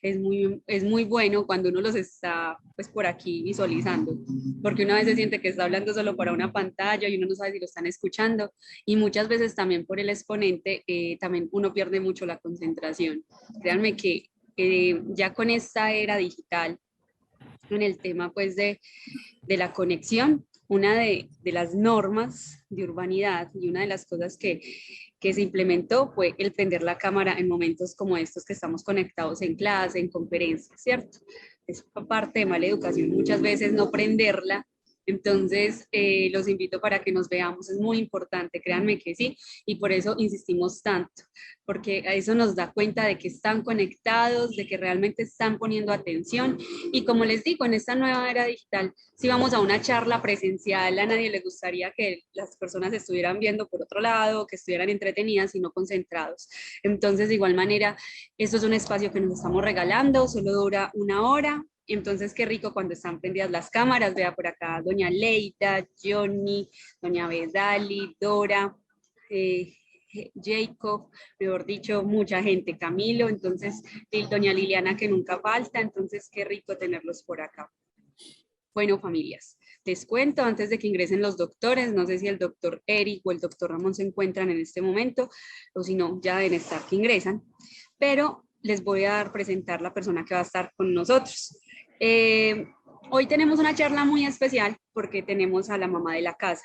es muy bueno cuando uno los está pues por aquí visualizando, porque una vez se siente que está hablando solo para una pantalla y uno no sabe si lo están escuchando, y muchas veces también por el exponente, también uno pierde mucho la concentración. Créanme que ya con esta era digital, en el tema pues de la conexión, una de las normas de urbanidad y una de las cosas que se implementó fue el prender la cámara en momentos como estos que estamos conectados en clase, en conferencias, ¿cierto? Es parte de mala educación muchas veces no prenderla. Entonces, los invito para que nos veamos, es muy importante, créanme que sí, y por eso insistimos tanto, porque a eso nos da cuenta de que están conectados, de que realmente están poniendo atención, y como les digo, en esta nueva era digital, si vamos a una charla presencial, a nadie le gustaría que las personas estuvieran viendo por otro lado, que estuvieran entretenidas y no concentrados. Entonces, de igual manera, esto es un espacio que nos estamos regalando, solo dura una hora. Entonces, qué rico cuando están prendidas las cámaras. Vea por acá doña Leida, Johnny, doña Bedali, Dora, eh, Jacob, mejor dicho, mucha gente, Camilo, entonces, doña Liliana que nunca falta, entonces qué rico tenerlos por acá. Bueno, familias, les cuento antes de que ingresen los doctores, no sé si el doctor Eric o el doctor Ramón se encuentran en este momento, o si no, ya deben estar que ingresan, pero les voy a presentar la persona que va a estar con nosotros. Hoy tenemos una charla muy especial porque tenemos a la mamá de la casa.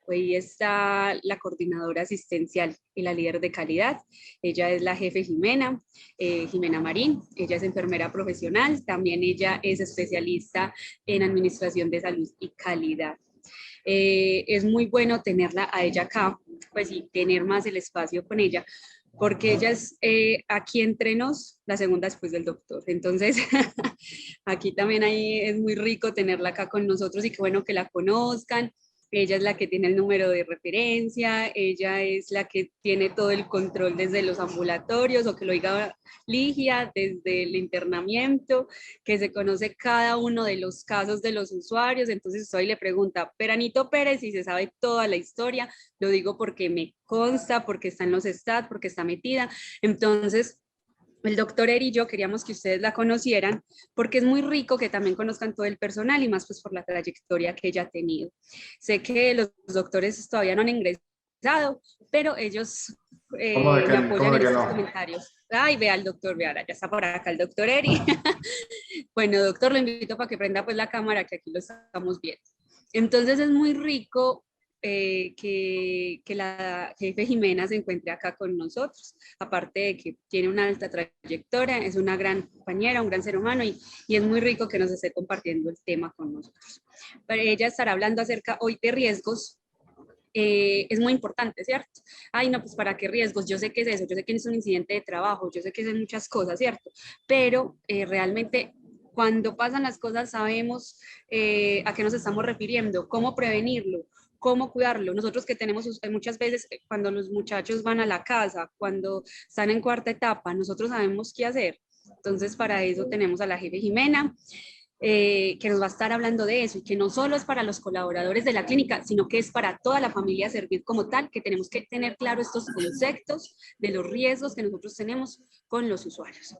Hoy está la coordinadora asistencial y la líder de calidad. Ella es la jefe Jimena, Jimena Marín. Ella es enfermera profesional. También ella es especialista en administración de salud y calidad. Es muy bueno tenerla a ella acá, pues y tener más el espacio con ella, porque ella es aquí entre nos la segunda después del doctor. Entonces, aquí también ahí es muy rico tenerla acá con nosotros y qué bueno que la conozcan. Ella es la que tiene el número de referencia, ella es la que tiene todo el control desde los ambulatorios, o que lo diga Ligia, desde el internamiento, que se conoce cada uno de los casos de los usuarios. Entonces usted hoy le pregunta, Peranito Pérez, y se sabe toda la historia, lo digo porque me consta, porque está en los stats, porque está metida. Entonces, el doctor Eri y yo queríamos que ustedes la conocieran porque es muy rico que también conozcan todo el personal y más pues por la trayectoria que ella ha tenido. Sé que los doctores todavía no han ingresado, pero ellos me apoyan ¿Cómo de en que estos no? comentarios. Ay, vea al doctor, vea, ya está por acá el doctor Eri. Bueno, doctor, lo invito para que prenda pues la cámara, que aquí lo estamos viendo. Entonces es muy rico que la jefe Jimena se encuentre acá con nosotros, aparte de que tiene una alta trayectoria, es una gran compañera, un gran ser humano, y es muy rico que nos esté compartiendo el tema con nosotros. Pero ella estará hablando acerca hoy de riesgos. Es muy importante, ¿cierto? Ay, no, pues ¿para qué riesgos? Yo sé que es eso, yo sé que es un incidente de trabajo, yo sé que es muchas cosas, ¿cierto? Pero realmente cuando pasan las cosas sabemos a qué nos estamos refiriendo, cómo prevenirlo, cómo cuidarlo. Nosotros que tenemos muchas veces cuando los muchachos van a la casa, cuando están en cuarta etapa, nosotros sabemos qué hacer. Entonces, para eso tenemos a la jefe Jimena, que nos va a estar hablando de eso, y que no solo es para los colaboradores de la clínica, sino que es para toda la familia servir como tal, que tenemos que tener claro estos conceptos de los riesgos que nosotros tenemos con los usuarios.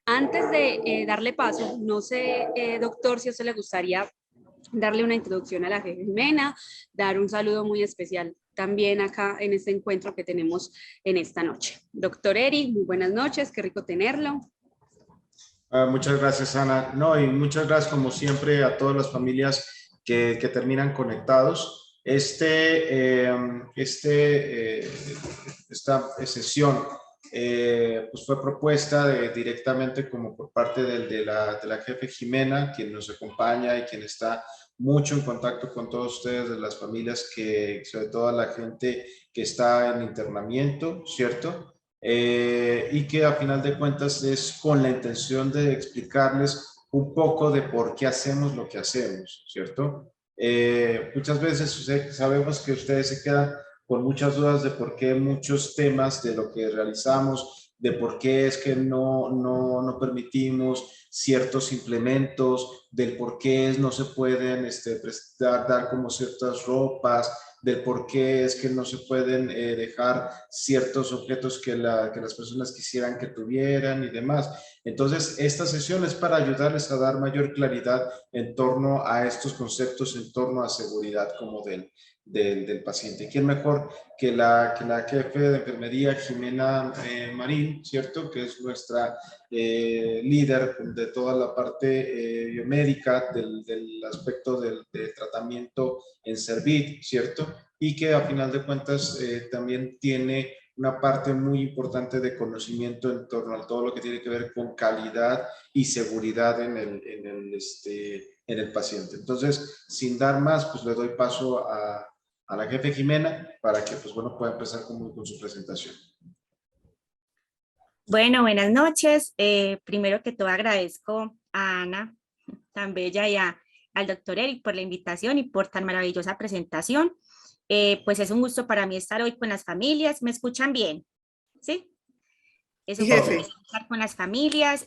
Antes de darle paso, no sé, doctor, si a usted le gustaría darle una introducción a la jefe Jimena, dar un saludo muy especial también acá en este encuentro que tenemos en esta noche. Doctor Eri, muy buenas noches, qué rico tenerlo. Muchas gracias, Ana. No, y muchas gracias, como siempre, a todas las familias que terminan conectados. Esta sesión pues fue propuesta directamente como por parte de la jefe Jimena, quien nos acompaña y quien está mucho en contacto con todos ustedes, de las familias sobre todo la gente que está en internamiento, ¿cierto? Y que a final de cuentas es con la intención de explicarles un poco de por qué hacemos lo que hacemos, ¿cierto? Muchas veces sabemos que ustedes se quedan con muchas dudas de por qué muchos temas de lo que realizamos, de por qué es que no permitimos ciertos implementos, del por qué no se pueden dar como ciertas ropas, del por qué es que no se pueden dejar ciertos objetos que las personas quisieran que tuvieran y demás. Entonces, esta sesión es para ayudarles a dar mayor claridad en torno a estos conceptos, en torno a seguridad como del paciente. ¿Quién mejor que la jefe de enfermería, Jimena Marín, ¿cierto? Que es nuestra líder de toda la parte biomédica del aspecto del tratamiento en Servit, ¿cierto? Y que a final de cuentas también tiene una parte muy importante de conocimiento en torno a todo lo que tiene que ver con calidad y seguridad en el paciente. Entonces, sin dar más, pues le doy paso a la jefe Jimena para que, pues bueno, pueda empezar con su presentación. Bueno, buenas noches. Primero que todo agradezco a Ana, tan bella, y al doctor Eric por la invitación y por tan maravillosa presentación. Pues es un gusto para mí estar hoy con las familias. ¿Me escuchan bien? ¿Sí? Es un gusto estar con las familias.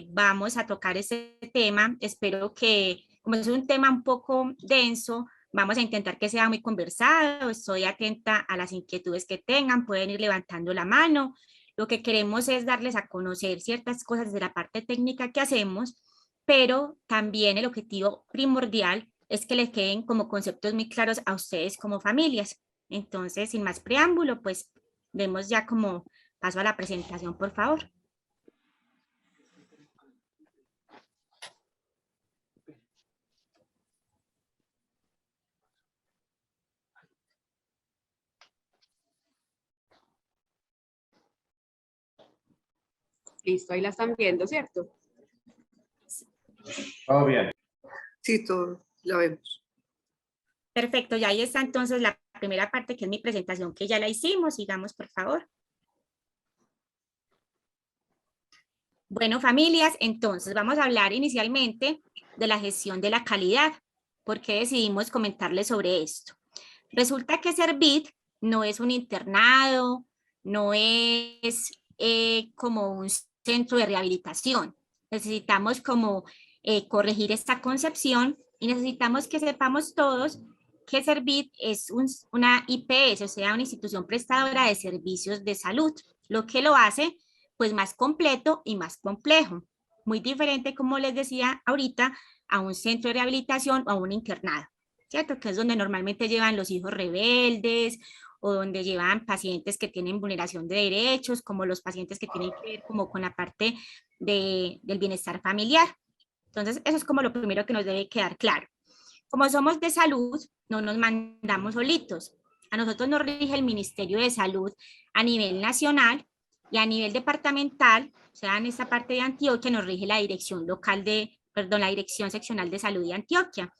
Vamos a tocar este tema. Espero que, como es un tema un poco denso, vamos a intentar que sea muy conversado. Estoy atenta a las inquietudes que tengan. Pueden ir levantando la mano. Lo que queremos es darles a conocer ciertas cosas de la parte técnica que hacemos, pero también el objetivo primordial es que les queden como conceptos muy claros a ustedes como familias. Entonces, sin más preámbulo, pues vemos ya como paso a la presentación, por favor. Listo, ahí la están viendo, ¿cierto? Todo bien. Sí, todo, la vemos. Perfecto, ya ahí está entonces la primera parte, que es mi presentación, que ya la hicimos. Sigamos, por favor. Bueno, familias, entonces vamos a hablar inicialmente de la gestión de la calidad. ¿Por qué decidimos comentarles sobre esto? Resulta que Servit no es un internado, no es como un centro de rehabilitación. Necesitamos como corregir esta concepción y necesitamos que sepamos todos que Servit es una IPS, o sea, una institución prestadora de servicios de salud, lo que lo hace pues más completo y más complejo. Muy diferente, como les decía ahorita, a un centro de rehabilitación o a un internado, ¿cierto? Que es donde normalmente llevan los hijos rebeldes o donde llevan pacientes que tienen vulneración de derechos, como los pacientes que tienen que ver como con la parte del bienestar familiar. Entonces, eso es como lo primero que nos debe quedar claro. Como somos de salud, no nos mandamos solitos. A nosotros nos rige el Ministerio de Salud a nivel nacional y a nivel departamental, o sea, en esta parte de Antioquia nos rige la dirección local la Dirección Seccional de Salud de Antioquia.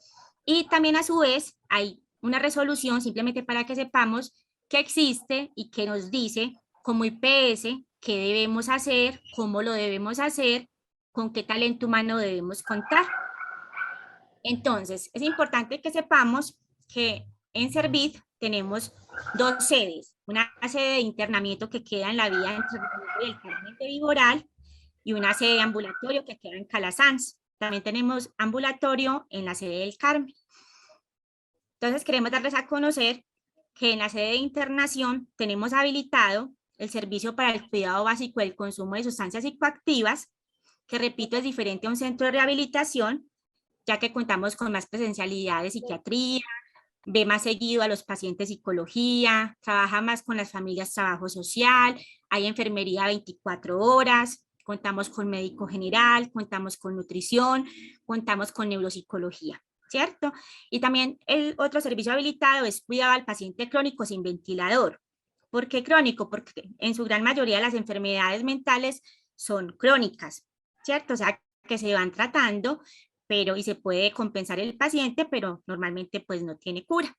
Y también a su vez hay una resolución, simplemente para que sepamos que existe y que nos dice como IPS qué debemos hacer, cómo lo debemos hacer, con qué talento humano debemos contar. Entonces, es importante que sepamos que en Servit tenemos dos sedes. Una sede de internamiento que queda en la vía entre el Carmen de Viboral y una sede de ambulatorio que queda en Calasanz. También tenemos ambulatorio en la sede del Carmen. Entonces, queremos darles a conocer que en la sede de internación tenemos habilitado el servicio para el cuidado básico del consumo de sustancias psicoactivas, que repito, es diferente a un centro de rehabilitación, ya que contamos con más presencialidad de psiquiatría, ve más seguido a los pacientes psicología, trabaja más con las familias trabajo social, hay enfermería 24 horas, contamos con médico general, contamos con nutrición, contamos con neuropsicología, ¿cierto? Y también el otro servicio habilitado es cuidado al paciente crónico sin ventilador. ¿Por qué crónico? Porque en su gran mayoría las enfermedades mentales son crónicas, ¿cierto? O sea, que se van tratando, y se puede compensar el paciente, pero normalmente pues no tiene cura.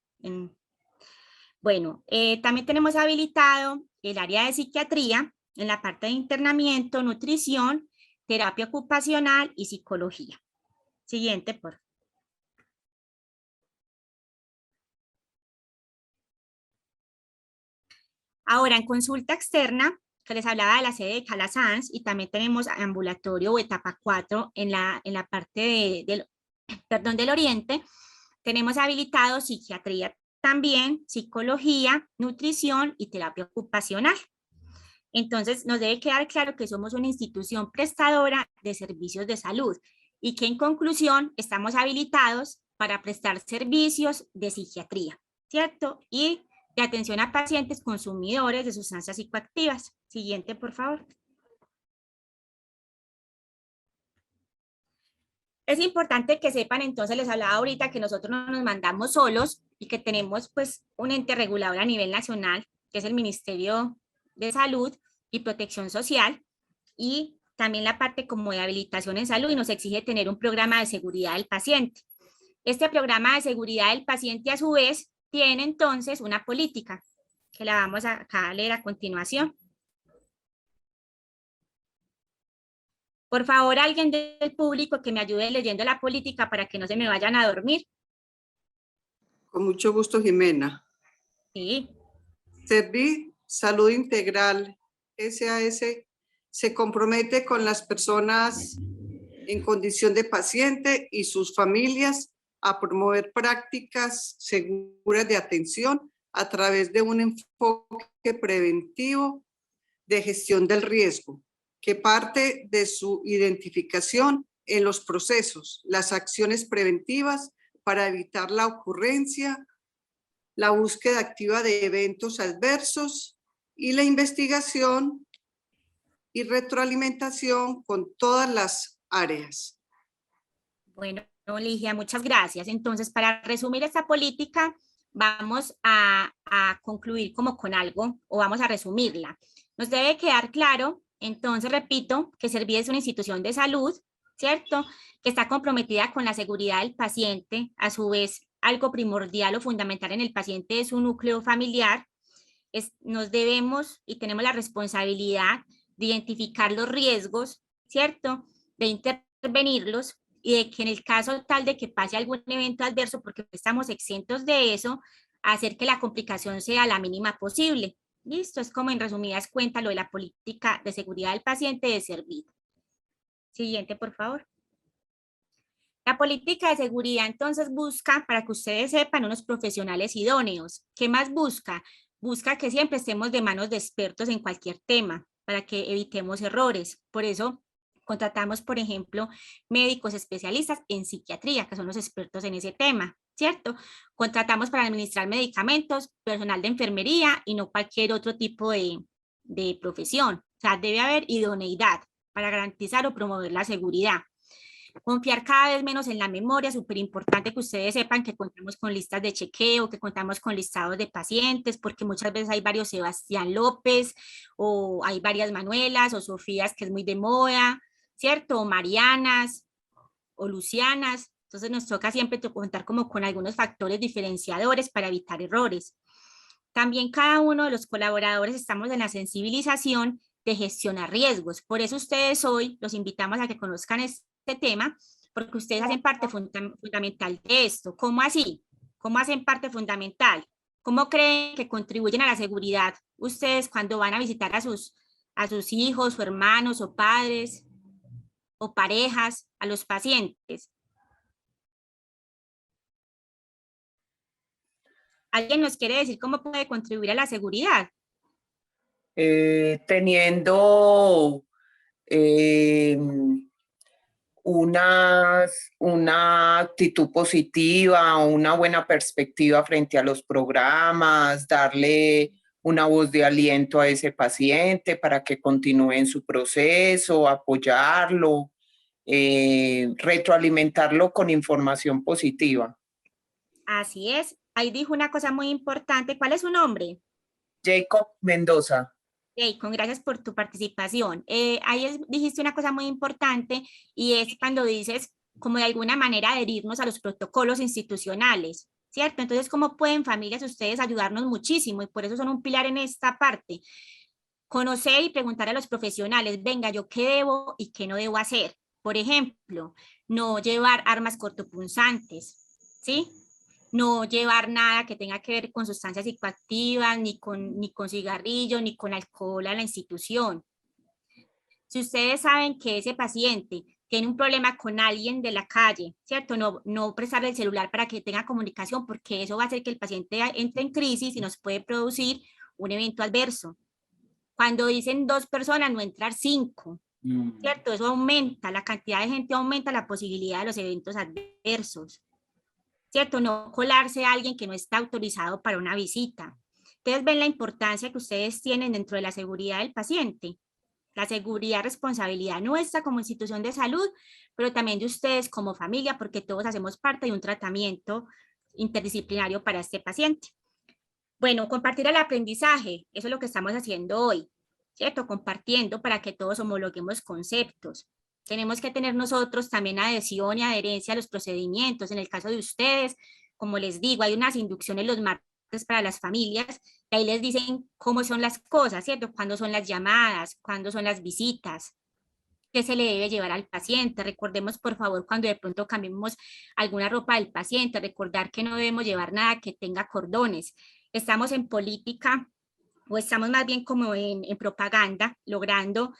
Bueno, también tenemos habilitado el área de psiquiatría en la parte de internamiento, nutrición, terapia ocupacional y psicología. Siguiente, por favor. Ahora, en consulta externa, que les hablaba de la sede de Calasanz, y también tenemos ambulatorio o etapa 4 en la parte del oriente, tenemos habilitado psiquiatría también psicología, nutrición y terapia ocupacional. Entonces, nos debe quedar claro que somos una institución prestadora de servicios de salud y que en conclusión estamos habilitados para prestar servicios de psiquiatría, ¿cierto? Y de atención a pacientes consumidores de sustancias psicoactivas. Siguiente, por favor. Es importante que sepan, entonces les hablaba ahorita que nosotros no nos mandamos solos y que tenemos pues un ente regulador a nivel nacional, que es el Ministerio de Salud y Protección Social, y también la parte como de habilitación en salud, y nos exige tener un programa de seguridad del paciente. Este programa de seguridad del paciente a su vez tiene entonces una política que la vamos a leer a continuación. Por favor, alguien del público que me ayude leyendo la política para que no se me vayan a dormir. Con mucho gusto, Jimena. Sí. Servir Salud Integral SAS se compromete con las personas en condición de paciente y sus familias a promover prácticas seguras de atención a través de un enfoque preventivo de gestión del riesgo, que parte de su identificación en los procesos, las acciones preventivas para evitar la ocurrencia, la búsqueda activa de eventos adversos y la investigación y retroalimentación con todas las áreas. Bueno, Ligia, muchas gracias. Entonces, para resumir esta política, vamos a concluir como con algo, o vamos a resumirla. Nos debe quedar claro, entonces repito, que Servir es una institución de salud, ¿cierto? Que está comprometida con la seguridad del paciente, a su vez algo primordial o fundamental en el paciente es su núcleo familiar. Nos debemos y tenemos la responsabilidad de identificar los riesgos, ¿cierto? De intervenirlos y de que en el caso tal de que pase algún evento adverso, porque estamos exentos de eso, hacer que la complicación sea la mínima posible. Listo, es como en resumidas cuentas lo de la política de seguridad del paciente de Servir. Siguiente, por favor. La política de seguridad entonces busca, para que ustedes sepan, unos profesionales idóneos. ¿Qué más busca? Busca que siempre estemos de manos de expertos en cualquier tema, para que evitemos errores. Por eso contratamos, por ejemplo, médicos especialistas en psiquiatría, que son los expertos en ese tema, ¿cierto? Contratamos para administrar medicamentos, personal de enfermería y no cualquier otro tipo de profesión. O sea, debe haber idoneidad para garantizar o promover la seguridad. Confiar cada vez menos en la memoria, súper importante que ustedes sepan que contamos con listas de chequeo, que contamos con listados de pacientes, porque muchas veces hay varios Sebastián López, o hay varias Manuelas, o Sofías, que es muy de moda, ¿cierto? O Marianas, o Lucianas. Entonces nos toca siempre contar como con algunos factores diferenciadores para evitar errores. También cada uno de los colaboradores estamos en la sensibilización de gestionar riesgos. Por eso ustedes hoy los invitamos a que conozcan este tema, porque ustedes hacen parte fundamental de esto. ¿Cómo así? ¿Cómo hacen parte fundamental? ¿Cómo creen que contribuyen a la seguridad ustedes cuando van a visitar a sus hijos o hermanos o padres o parejas, a los pacientes? ¿Alguien nos quiere decir cómo puede contribuir a la seguridad? Teniendo una actitud positiva, una buena perspectiva frente a los programas, darle una voz de aliento a ese paciente para que continúe en su proceso, apoyarlo, retroalimentarlo con información positiva. Así es. Ahí dijo una cosa muy importante. ¿Cuál es su nombre? Jacob Mendoza. Jacob, gracias por tu participación. Ahí dijiste una cosa muy importante y es cuando dices como de alguna manera adherirnos a los protocolos institucionales, ¿cierto? Entonces, ¿cómo pueden familias ustedes ayudarnos muchísimo? Y por eso son un pilar en esta parte. Conocer y preguntar a los profesionales, venga, ¿yo qué debo y qué no debo hacer? Por ejemplo, no llevar armas cortopunzantes, ¿sí? No llevar nada que tenga que ver con sustancias psicoactivas, ni con cigarrillo, ni con alcohol a la institución. Si ustedes saben que ese paciente tiene un problema con alguien de la calle, ¿cierto? No prestarle el celular para que tenga comunicación, porque eso va a hacer que el paciente entre en crisis y nos puede producir un evento adverso. Cuando dicen 2 personas, no entrar 5, ¿cierto? Eso aumenta, la cantidad de gente aumenta la posibilidad de los eventos adversos, ¿cierto? No colarse a alguien que no está autorizado para una visita. Ustedes ven la importancia que ustedes tienen dentro de la seguridad del paciente. La seguridad, responsabilidad nuestra como institución de salud, pero también de ustedes como familia, porque todos hacemos parte de un tratamiento interdisciplinario para este paciente. Bueno, compartir el aprendizaje, eso es lo que estamos haciendo hoy, ¿cierto? Compartiendo para que todos homologuemos conceptos. Tenemos que tener nosotros también adhesión y adherencia a los procedimientos. En el caso de ustedes, como les digo, hay unas inducciones los martes para las familias, y ahí les dicen cómo son las cosas, ¿cierto? Cuándo son las llamadas, cuándo son las visitas, qué se le debe llevar al paciente. Recordemos, por favor, cuando de pronto cambiemos alguna ropa del paciente, recordar que no debemos llevar nada que tenga cordones. Estamos en política, o estamos más bien como en propaganda, logrando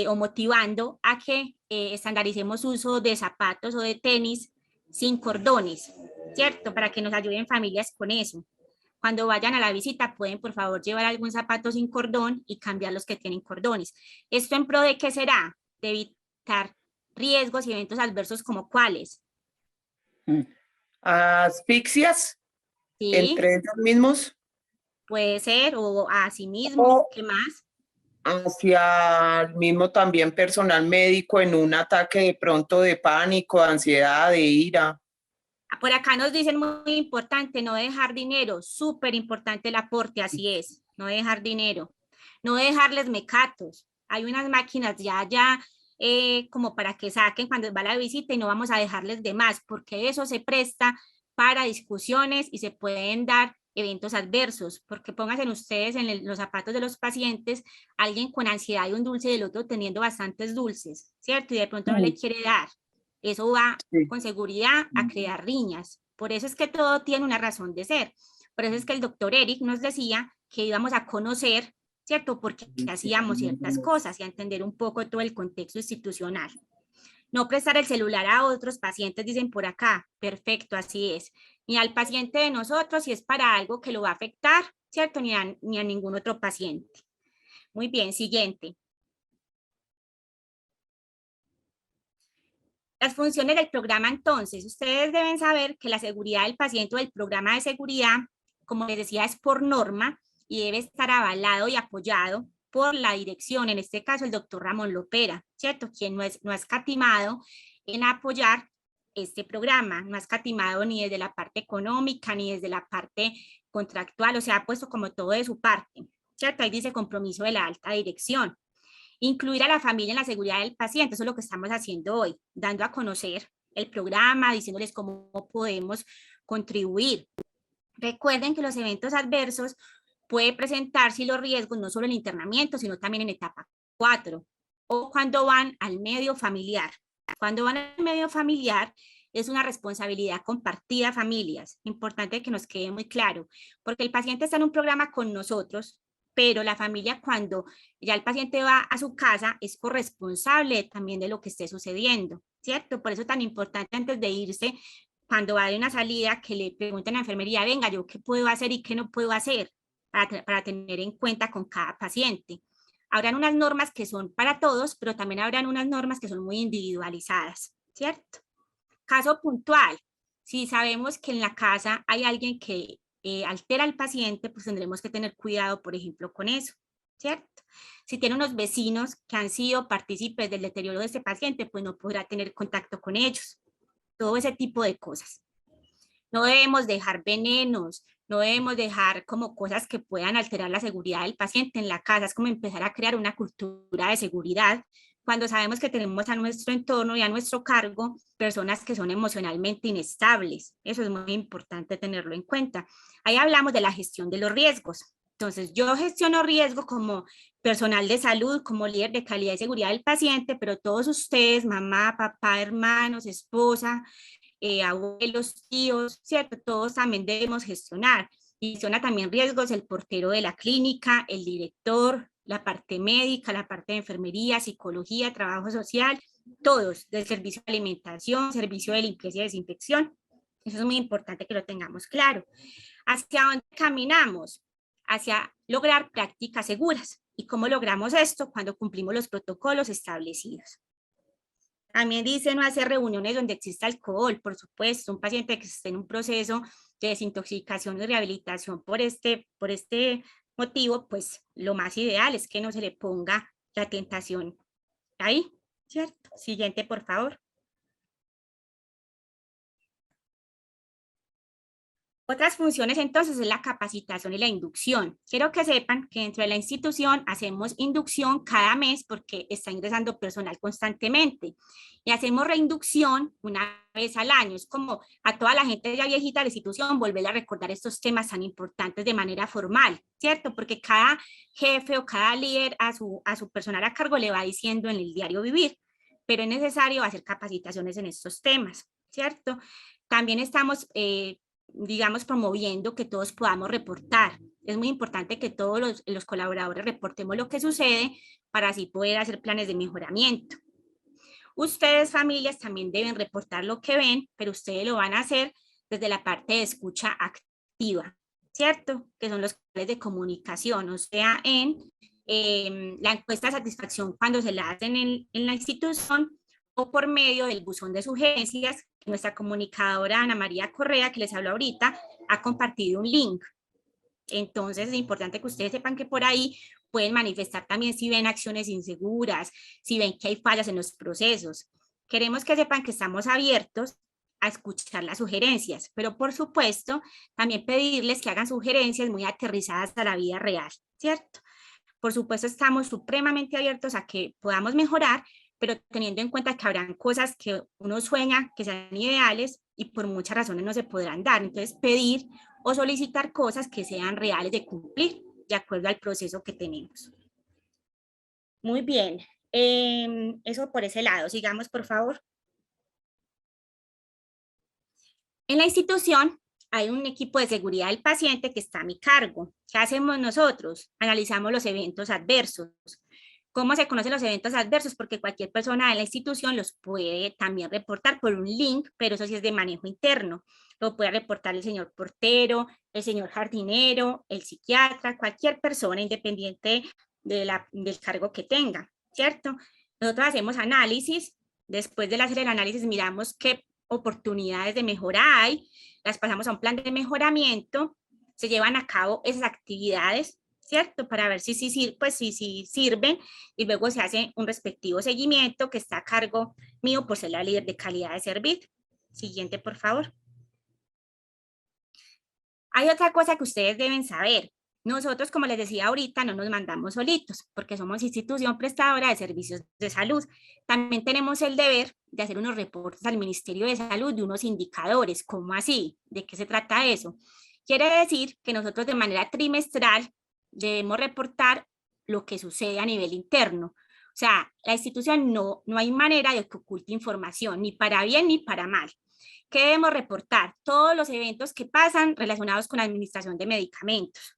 o motivando a que estandaricemos uso de zapatos o de tenis sin cordones, ¿cierto? Para que nos ayuden familias con eso. Cuando vayan a la visita pueden por favor llevar algún zapato sin cordón y cambiar los que tienen cordones. ¿Esto en pro de qué será? De evitar riesgos y eventos adversos como cuáles. Asfixias ¿Sí? entre ellos mismos. Puede ser, o a sí mismo, O ¿qué más? hacia el mismo también personal médico en un ataque de pronto de pánico, de ansiedad, de ira. Por acá nos dicen muy importante, no dejar dinero, súper importante el aporte, así es, no dejar dinero. No dejarles mecatos, hay unas máquinas ya como para que saquen cuando va la visita y no vamos a dejarles de más, porque eso se presta para discusiones y se pueden dar eventos adversos, porque pónganse ustedes en los zapatos de los pacientes, alguien con ansiedad y un dulce y el otro teniendo bastantes dulces, ¿cierto? Y de pronto no le quiere dar. Eso va con seguridad a crear riñas. Por eso es que todo tiene una razón de ser. Por eso es que el doctor Eric nos decía que íbamos a conocer, ¿cierto? Porque hacíamos ciertas cosas y a entender un poco todo el contexto institucional. No prestar el celular a otros pacientes, dicen por acá. Perfecto, así es. Ni al paciente de nosotros si es para algo que lo va a afectar, ¿cierto? Ni a ningún otro paciente. Muy bien, siguiente. Las funciones del programa, entonces, ustedes deben saber que la seguridad del paciente o el programa de seguridad, como les decía, es por norma y debe estar avalado y apoyado por la dirección, en este caso el doctor Ramón Lopera, ¿cierto? Quien no ha escatimado en apoyar este programa, no ha escatimado ni desde la parte económica ni desde la parte contractual, o sea, ha puesto como todo de su parte, ¿cierto? Ahí dice compromiso de la alta dirección. Incluir a la familia en la seguridad del paciente, eso es lo que estamos haciendo hoy, dando a conocer el programa, diciéndoles cómo podemos contribuir. Recuerden que los eventos adversos pueden presentarse los riesgos no solo en internamiento, sino también en etapa 4, o cuando van al medio familiar. Cuando van al medio familiar es una responsabilidad compartida, familias. Importante que nos quede muy claro, porque el paciente está en un programa con nosotros, pero la familia cuando ya el paciente va a su casa es corresponsable también de lo que esté sucediendo, ¿cierto? Por eso es tan importante antes de irse, cuando va de una salida, que le pregunten a la enfermería, venga, ¿yo qué puedo hacer y qué no puedo hacer? Para tener en cuenta con cada paciente. Habrán unas normas que son para todos, pero también habrán unas normas que son muy individualizadas, ¿cierto? Caso puntual, si sabemos que en la casa hay alguien que altera al paciente, pues tendremos que tener cuidado, por ejemplo, con eso, ¿cierto? Si tiene unos vecinos que han sido partícipes del deterioro de este paciente, pues no podrá tener contacto con ellos. Todo ese tipo de cosas. No debemos dejar venenos, no debemos dejar como cosas que puedan alterar la seguridad del paciente en la casa. Es como empezar a crear una cultura de seguridad cuando sabemos que tenemos a nuestro entorno y a nuestro cargo personas que son emocionalmente inestables. Eso es muy importante tenerlo en cuenta. Ahí hablamos de la gestión de los riesgos. Entonces, yo gestiono riesgos como personal de salud, como líder de calidad y seguridad del paciente, pero todos ustedes, mamá, papá, hermanos, esposa, abuelos, tíos, ¿cierto? Todos también debemos gestionar. Y gestiona también riesgos el portero de la clínica, el director, la parte médica, la parte de enfermería, psicología, trabajo social todos, del servicio de alimentación, servicio de limpieza y desinfección. Eso es muy importante que lo tengamos claro. ¿Hacia dónde caminamos? Hacia lograr prácticas seguras. ¿Y cómo logramos esto? Cuando cumplimos los protocolos establecidos. También dice no hacer reuniones donde exista alcohol, por supuesto. Un paciente que esté en un proceso de desintoxicación y rehabilitación por este motivo, pues lo más ideal es que no se le ponga la tentación ahí, ¿cierto? Siguiente, por favor. Otras funciones entonces es la capacitación y la inducción. Quiero que sepan que dentro de la institución hacemos inducción cada mes porque está ingresando personal constantemente y hacemos reinducción una vez al año. Es como a toda la gente ya viejita de la institución volver a recordar estos temas tan importantes de manera formal, ¿cierto? Porque cada jefe o cada líder a su personal a cargo le va diciendo en el diario vivir, pero es necesario hacer capacitaciones en estos temas, ¿cierto? También estamos digamos, promoviendo que todos podamos reportar. Es muy importante que todos los colaboradores reportemos lo que sucede para así poder hacer planes de mejoramiento. Ustedes, familias, también deben reportar lo que ven, pero ustedes lo van a hacer desde la parte de escucha activa, ¿cierto? Que son los canales de comunicación, o sea, en la encuesta de satisfacción cuando se la hacen en la institución o por medio del buzón de sugerencias. Nuestra comunicadora Ana María Correa, que les hablo ahorita, ha compartido un link. Entonces es importante que ustedes sepan que por ahí pueden manifestar también si ven acciones inseguras, si ven que hay fallas en los procesos. Queremos que sepan que estamos abiertos a escuchar las sugerencias, pero por supuesto también pedirles que hagan sugerencias muy aterrizadas a la vida real, ¿cierto? Por supuesto estamos supremamente abiertos a que podamos mejorar, pero teniendo en cuenta que habrán cosas que uno sueña que sean ideales y por muchas razones no se podrán dar. Entonces, pedir o solicitar cosas que sean reales de cumplir, de acuerdo al proceso que tenemos. Muy bien, eso por ese lado. Sigamos, por favor. En la institución hay un equipo de seguridad del paciente que está a mi cargo. ¿Qué hacemos nosotros? Analizamos los eventos adversos. ¿Cómo se conocen los eventos adversos? Porque cualquier persona de la institución los puede también reportar por un link, pero eso sí es de manejo interno. Lo puede reportar el señor portero, el señor jardinero, el psiquiatra, cualquier persona independiente del cargo que tenga, ¿cierto? Nosotros hacemos análisis. Después de hacer el análisis miramos qué oportunidades de mejora hay, las pasamos a un plan de mejoramiento, se llevan a cabo esas actividades, ¿cierto? Para ver si sirven y luego se hace un respectivo seguimiento que está a cargo mío por ser la líder de calidad de servicio. Siguiente, por favor. Hay otra cosa que ustedes deben saber. Nosotros, como les decía ahorita, no nos mandamos solitos porque somos institución prestadora de servicios de salud. También tenemos el deber de hacer unos reportes al Ministerio de Salud de unos indicadores. ¿Cómo así? ¿De qué se trata eso? Quiere decir que nosotros de manera trimestral debemos reportar lo que sucede a nivel interno. O sea, la institución no hay manera de que oculte información, ni para bien ni para mal. ¿Qué debemos reportar? Todos los eventos que pasan relacionados con la administración de medicamentos.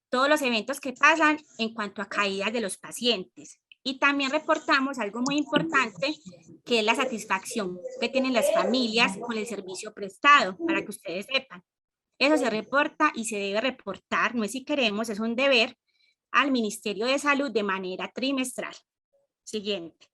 Todos los eventos que pasan en cuanto a caídas de los pacientes. Y también reportamos algo muy importante, que es la satisfacción que tienen las familias con el servicio prestado, para que ustedes sepan. Eso se reporta y se debe reportar, no es si queremos, es un deber al Ministerio de Salud de manera trimestral. Siguiente.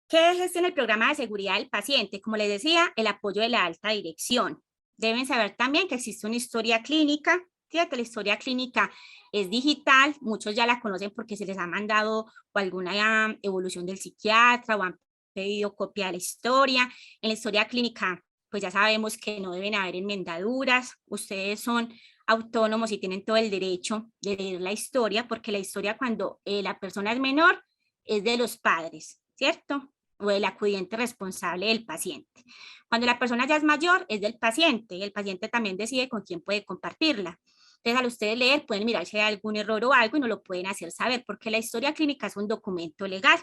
¿Qué gestiona el programa de seguridad del paciente? Como les decía, el apoyo de la alta dirección. Deben saber también que existe una historia clínica. Fíjate, la historia clínica es digital, muchos ya la conocen porque se les ha mandado o alguna evolución del psiquiatra o han pedido copia de la historia. En la historia clínica, pues ya sabemos que no deben haber enmendaduras. Ustedes son autónomos y tienen todo el derecho de leer la historia, porque la historia cuando la persona es menor es de los padres, ¿cierto? O del acudiente responsable del paciente. Cuando la persona ya es mayor, es del paciente, y el paciente también decide con quién puede compartirla. Entonces, al ustedes leer, pueden mirar si hay algún error o algo y nos lo pueden hacer saber, porque la historia clínica es un documento legal.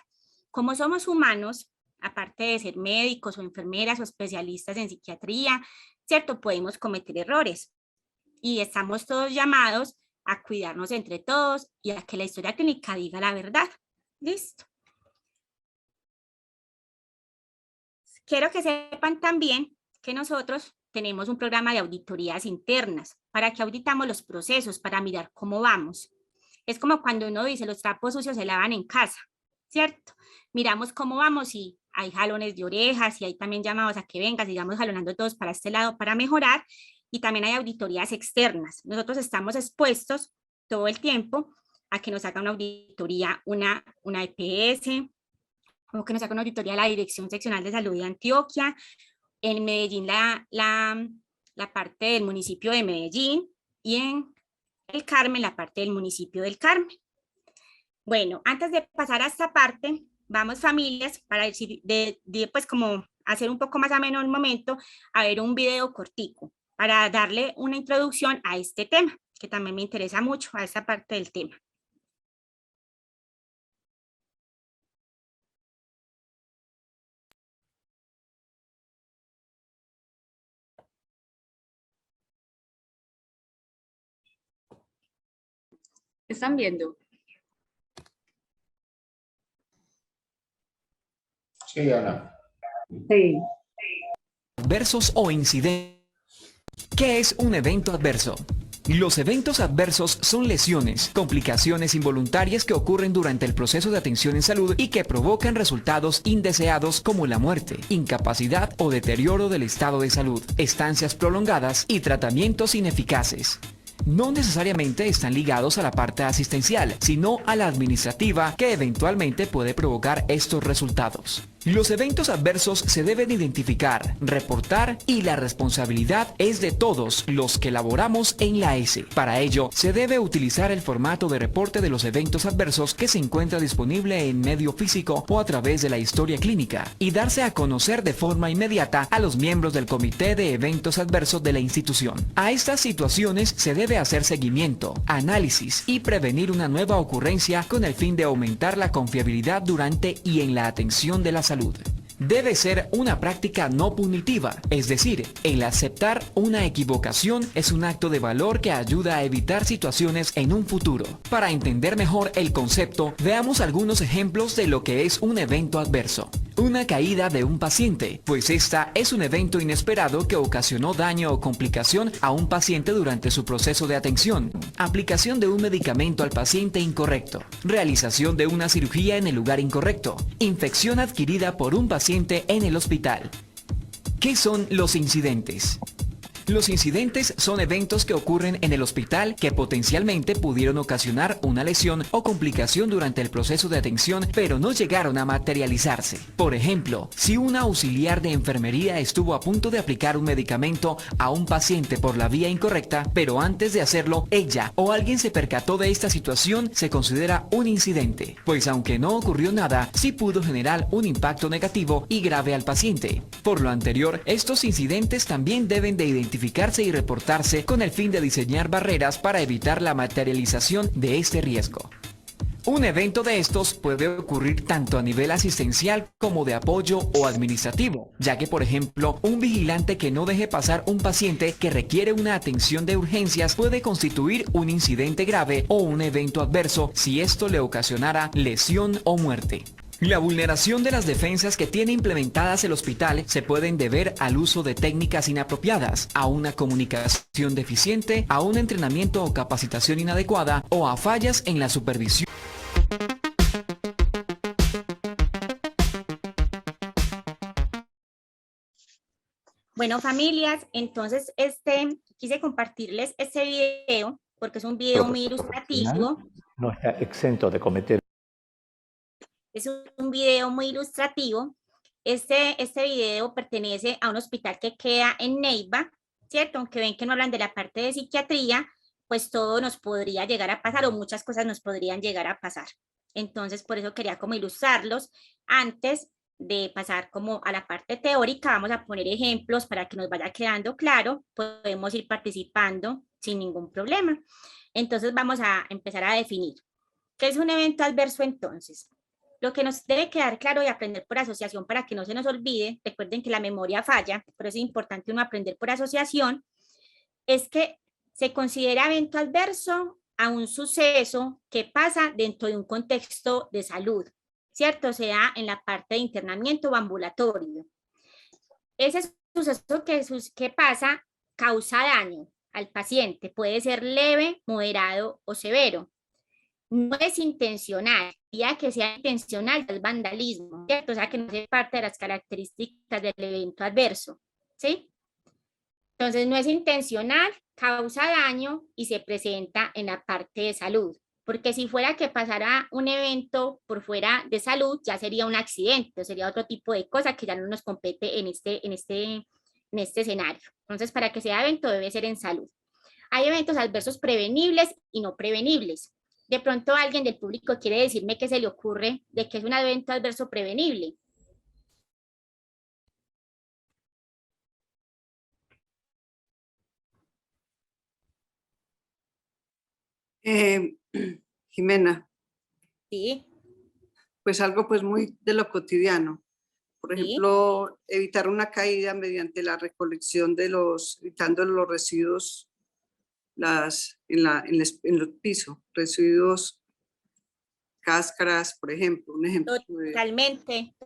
Como somos humanos, aparte de ser médicos o enfermeras o especialistas en psiquiatría, ¿cierto? Podemos cometer errores y estamos todos llamados a cuidarnos entre todos y a que la historia clínica diga la verdad. ¿Listo? Quiero que sepan también que nosotros tenemos un programa de auditorías internas para que auditamos los procesos, para mirar cómo vamos. Es como cuando uno dice los trapos sucios se lavan en casa, ¿cierto? Miramos cómo vamos y hay jalones de orejas y hay también llamados a que venga, sigamos jalonando todos para este lado para mejorar, y también hay auditorías externas. Nosotros estamos expuestos todo el tiempo a que nos haga una auditoría, una EPS, o que nos haga una auditoría de la Dirección Seccional de Salud de Antioquia, en Medellín la parte del municipio de Medellín, y en el Carmen la parte del municipio del Carmen. Bueno, antes de pasar a esta parte, vamos familias, para decir, pues como hacer un poco más ameno el momento, a ver un video cortico, para darle una introducción a este tema, que también me interesa mucho, a esta parte del tema. ¿Están viendo? Sí, Ana. Sí. Adversos o incidentes. ¿Qué es un evento adverso? Los eventos adversos son lesiones, complicaciones involuntarias que ocurren durante el proceso de atención en salud y que provocan resultados indeseados como la muerte, incapacidad o deterioro del estado de salud, estancias prolongadas y tratamientos ineficaces. No necesariamente están ligados a la parte asistencial, sino a la administrativa, que eventualmente puede provocar estos resultados. Los eventos adversos se deben identificar, reportar, y la responsabilidad es de todos los que laboramos en la AS. Para ello, se debe utilizar el formato de reporte de los eventos adversos que se encuentra disponible en medio físico o a través de la historia clínica, y darse a conocer de forma inmediata a los miembros del Comité de Eventos Adversos de la institución. A estas situaciones se debe hacer seguimiento, análisis y prevenir una nueva ocurrencia con el fin de aumentar la confiabilidad durante y en la atención de la salud. Debe ser una práctica no punitiva, es decir, el aceptar una equivocación es un acto de valor que ayuda a evitar situaciones en un futuro. Para entender mejor el concepto, veamos algunos ejemplos de lo que es un evento adverso. Una caída de un paciente, pues esta es un evento inesperado que ocasionó daño o complicación a un paciente durante su proceso de atención. Aplicación de un medicamento al paciente incorrecto. Realización de una cirugía en el lugar incorrecto. Infección adquirida por un paciente en el hospital. ¿Qué son los incidentes? Los incidentes son eventos que ocurren en el hospital que potencialmente pudieron ocasionar una lesión o complicación durante el proceso de atención, pero no llegaron a materializarse. Por ejemplo, si una auxiliar de enfermería estuvo a punto de aplicar un medicamento a un paciente por la vía incorrecta, pero antes de hacerlo, ella o alguien se percató de esta situación, se considera un incidente, pues aunque no ocurrió nada, sí pudo generar un impacto negativo y grave al paciente. Por lo anterior, estos incidentes también deben de identificarse y reportarse con el fin de diseñar barreras para evitar la materialización de este riesgo. Un evento de estos puede ocurrir tanto a nivel asistencial como de apoyo o administrativo, ya que, por ejemplo, un vigilante que no deje pasar un paciente que requiere una atención de urgencias puede constituir un incidente grave o un evento adverso si esto le ocasionara lesión o muerte. La vulneración de las defensas que tiene implementadas el hospital se pueden deber al uso de técnicas inapropiadas, a una comunicación deficiente, a un entrenamiento o capacitación inadecuada o a fallas en la supervisión. Bueno, familias, entonces quise compartirles este video porque es un video muy ilustrativo. No está exento de cometer. Es un video muy ilustrativo. Este video pertenece a un hospital que queda en Neiva, ¿cierto? Aunque ven que no hablan de la parte de psiquiatría, pues todo nos podría llegar a pasar o muchas cosas nos podrían llegar a pasar. Entonces, por eso quería como ilustrarlos. Antes de pasar como a la parte teórica, vamos a poner ejemplos para que nos vaya quedando claro. Podemos ir participando sin ningún problema. Entonces, vamos a empezar a definir. ¿Qué es un evento adverso entonces? Lo que nos debe quedar claro y aprender por asociación para que no se nos olvide, recuerden que la memoria falla, por eso es importante uno aprender por asociación, es que se considera evento adverso a un suceso que pasa dentro de un contexto de salud, ¿cierto? Sea en la parte de internamiento o ambulatorio. Ese suceso que pasa causa daño al paciente, puede ser leve, moderado o severo. No es intencional, ya que sea intencional es vandalismo, ¿cierto? O sea, que no hace parte de las características del evento adverso, ¿sí? Entonces, no es intencional, causa daño y se presenta en la parte de salud. Porque si fuera que pasara un evento por fuera de salud, ya sería un accidente, sería otro tipo de cosa que ya no nos compete en este escenario. Entonces, para que sea evento debe ser en salud. Hay eventos adversos prevenibles y no prevenibles. De pronto alguien del público quiere decirme qué se le ocurre de que es un evento adverso prevenible. Jimena, Sí, pues algo pues muy de lo cotidiano. Por sí. ejemplo, evitar una caída mediante la recolección de evitando los residuos en el piso, residuos, cáscaras, por ejemplo, un ejemplo.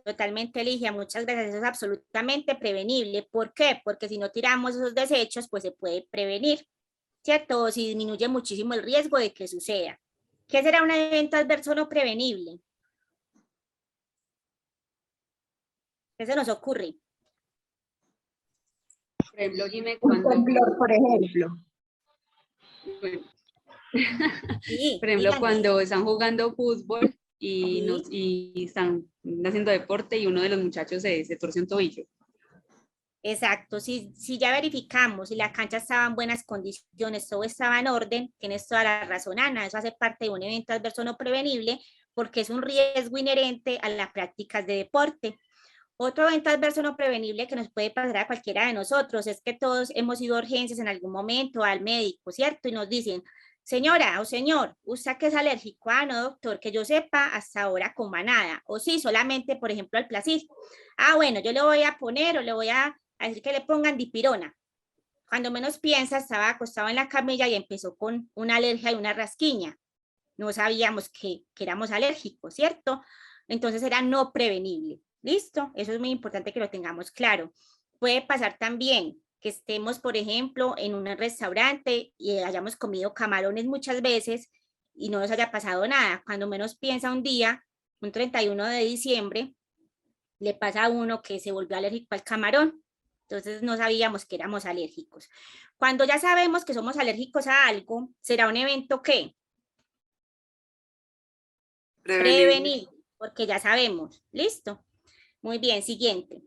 Totalmente, Ligia, muchas gracias. Eso es absolutamente prevenible. ¿Por qué? Porque si no tiramos esos desechos, pues se puede prevenir, ¿cierto? O si disminuye muchísimo el riesgo de que suceda. ¿Qué será un evento adverso no prevenible? ¿Qué se nos ocurre? Por ejemplo, Jimé, Un temblor, por ejemplo. bueno, Sí, por ejemplo, díganme. cuando están jugando fútbol y, Sí. y están haciendo deporte y uno de los muchachos se torce un tobillo. Exacto, si ya verificamos si la cancha estaba en buenas condiciones, todo estaba en orden, tienes toda la razón, Ana, eso hace parte de un evento adverso no prevenible porque es un riesgo inherente a las prácticas de deporte. Otro evento adverso no prevenible que nos puede pasar a cualquiera de nosotros es que todos hemos ido a urgencias en algún momento al médico, ¿cierto? Y nos dicen, señora o señor, ¿usted que es alérgico? Ah, no, doctor, que yo sepa, hasta ahora coma nada. O sí, solamente, por ejemplo, al Placid. Ah, bueno, yo le voy a poner o le voy a decir que le pongan dipirona. Cuando menos piensa, estaba acostado en la camilla y empezó con una alergia y una rasquiña. No sabíamos que éramos alérgicos, ¿cierto? Entonces era no prevenible. ¿Listo? Eso es muy importante que lo tengamos claro. Puede pasar también que estemos, por ejemplo, en un restaurante y hayamos comido camarones muchas veces y no nos haya pasado nada. Cuando menos piensa un día, un 31 de diciembre, le pasa a uno que se volvió alérgico al camarón. Entonces no sabíamos que éramos alérgicos. Cuando ya sabemos que somos alérgicos a algo, será un evento ¿qué? Prevenir, porque ya sabemos. ¿Listo? Muy bien, siguiente.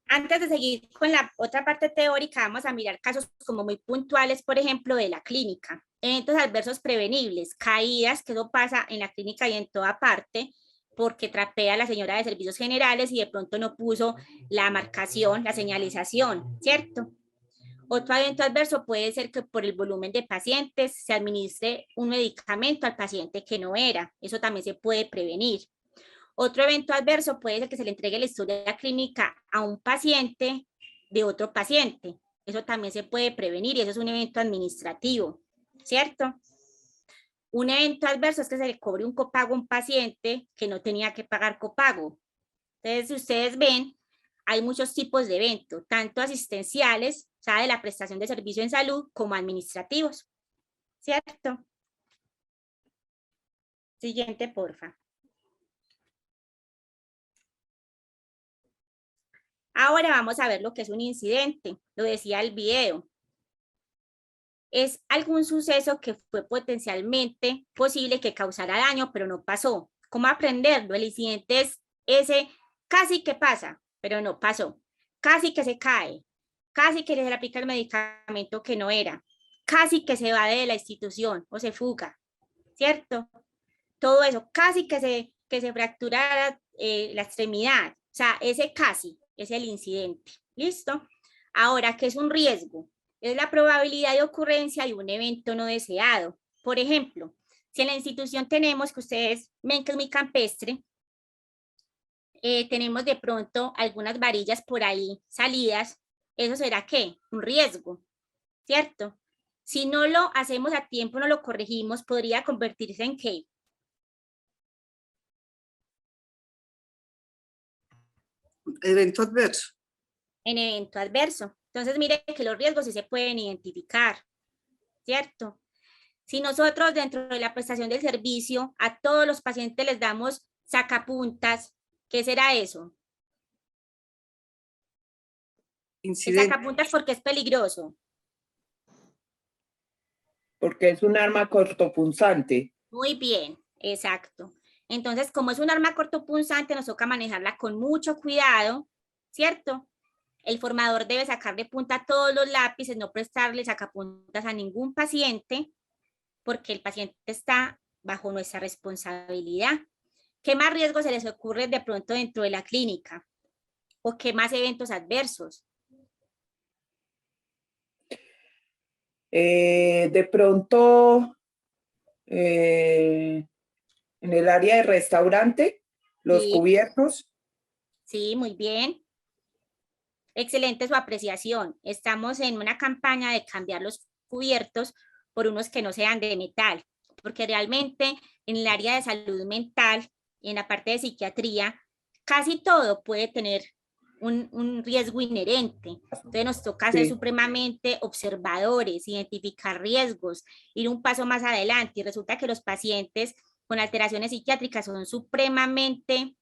Antes de seguir con la otra parte teórica, vamos a mirar casos como muy puntuales, por ejemplo, de la clínica. Eventos adversos prevenibles, caídas, que eso pasa en la clínica y en toda parte, porque trapea a la señora de servicios generales y de pronto no puso la marcación, la señalización, ¿cierto? Otro evento adverso puede ser que por el volumen de pacientes se administre un medicamento al paciente que no era. Eso también se puede prevenir. Otro evento adverso puede ser que se le entregue la historia clínica a un paciente de otro paciente. Eso también se puede prevenir y eso es un evento administrativo, ¿cierto? Un evento adverso es que se le cobre un copago a un paciente que no tenía que pagar copago. Entonces, si ustedes ven, hay muchos tipos de eventos, tanto asistenciales, o sea, de la prestación de servicio en salud, como administrativos, ¿cierto? Siguiente, porfa. Ahora vamos a ver lo que es un incidente, lo decía el video. Es algún suceso que fue potencialmente posible que causara daño, pero no pasó. ¿Cómo aprenderlo? El incidente es ese casi que pasa, pero no pasó. Casi que se cae, casi que se le aplica el medicamento que no era, casi que se va de la institución o se fuga, ¿cierto? Todo eso, casi que se fracturara la extremidad, o sea, ese casi es el incidente, ¿listo? Ahora, ¿qué es un riesgo? Es la probabilidad de ocurrencia de un evento no deseado. Por ejemplo, si en la institución tenemos, que ustedes ven que es muy campestre, tenemos de pronto algunas varillas por ahí salidas, eso será ¿qué? Un riesgo, ¿cierto? Si no lo hacemos a tiempo, no lo corregimos, podría convertirse en ¿qué? Evento adverso. En evento adverso. Entonces, mire que los riesgos sí se pueden identificar, ¿cierto? Si nosotros dentro de la prestación del servicio a todos los pacientes les damos sacapuntas, ¿qué será eso? El Incidente. sacapuntas porque es peligroso. Porque es un arma cortopunzante. Muy bien, exacto. Entonces, como es un arma cortopunzante, nos toca manejarla con mucho cuidado, ¿cierto? El formador debe sacar de punta todos los lápices, no prestarle sacapuntas a ningún paciente, porque el paciente está bajo nuestra responsabilidad. ¿Qué más riesgos se les ocurre de pronto dentro de la clínica? ¿O qué más eventos adversos? De pronto, en el área de restaurante, los Sí. cubiertos. Sí, muy bien. Excelente su apreciación. Estamos en una campaña de cambiar los cubiertos por unos que no sean de metal, porque realmente en el área de salud mental y en la parte de psiquiatría, casi todo puede tener un riesgo inherente. Entonces nos toca ser Sí. supremamente observadores, identificar riesgos, ir un paso más adelante, y resulta que los pacientes con alteraciones psiquiátricas son supremamente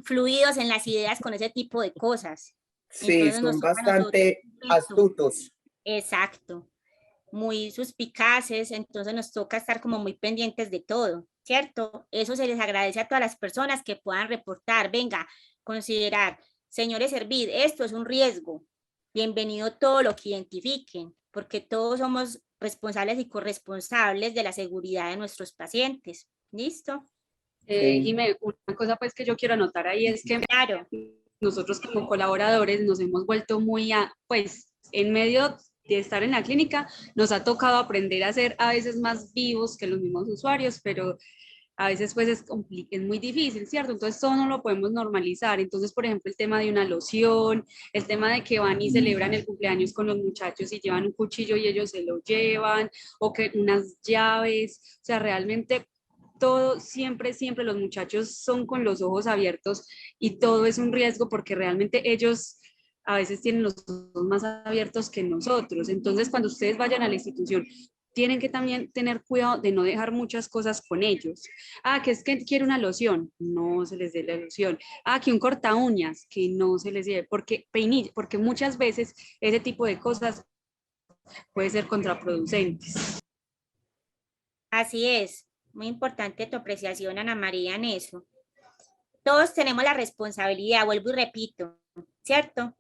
fluidos en las ideas con ese tipo de cosas. Sí, Entonces son nos toca a nosotros, bastante astutos. exacto, muy suspicaces, entonces nos toca estar como muy pendientes de todo, ¿cierto? Eso se les agradece a todas las personas que puedan reportar, venga, considerar, señores Servid, esto es un riesgo, bienvenido todo lo que identifiquen, porque todos somos responsables y corresponsables de la seguridad de nuestros pacientes, ¿listo? Sí. Jimé, una cosa pues que yo quiero anotar ahí es que Claro. nosotros como colaboradores nos hemos vuelto muy, pues en medio de estar en la clínica, nos ha tocado aprender a ser a veces más vivos que los mismos usuarios, pero a veces pues es muy difícil, ¿cierto? Entonces todo no lo podemos normalizar. Entonces, por ejemplo, el tema de una loción, el tema de que van y celebran el cumpleaños con los muchachos y llevan un cuchillo y ellos se lo llevan, o que unas llaves, o sea, realmente todo, siempre, siempre los muchachos son con los ojos abiertos y todo es un riesgo porque realmente ellos a veces tienen los ojos más abiertos que nosotros. Entonces, cuando ustedes vayan a la institución, tienen que también tener cuidado de no dejar muchas cosas con ellos. Ah, que es que quiere una loción, no se les dé la loción. Ah, que un corta uñas, que no se les dé, porque peinillo, porque muchas veces ese tipo de cosas puede ser contraproducentes. Así es, muy importante tu apreciación, Ana María, en eso. Todos tenemos la responsabilidad, vuelvo y repito, ¿cierto?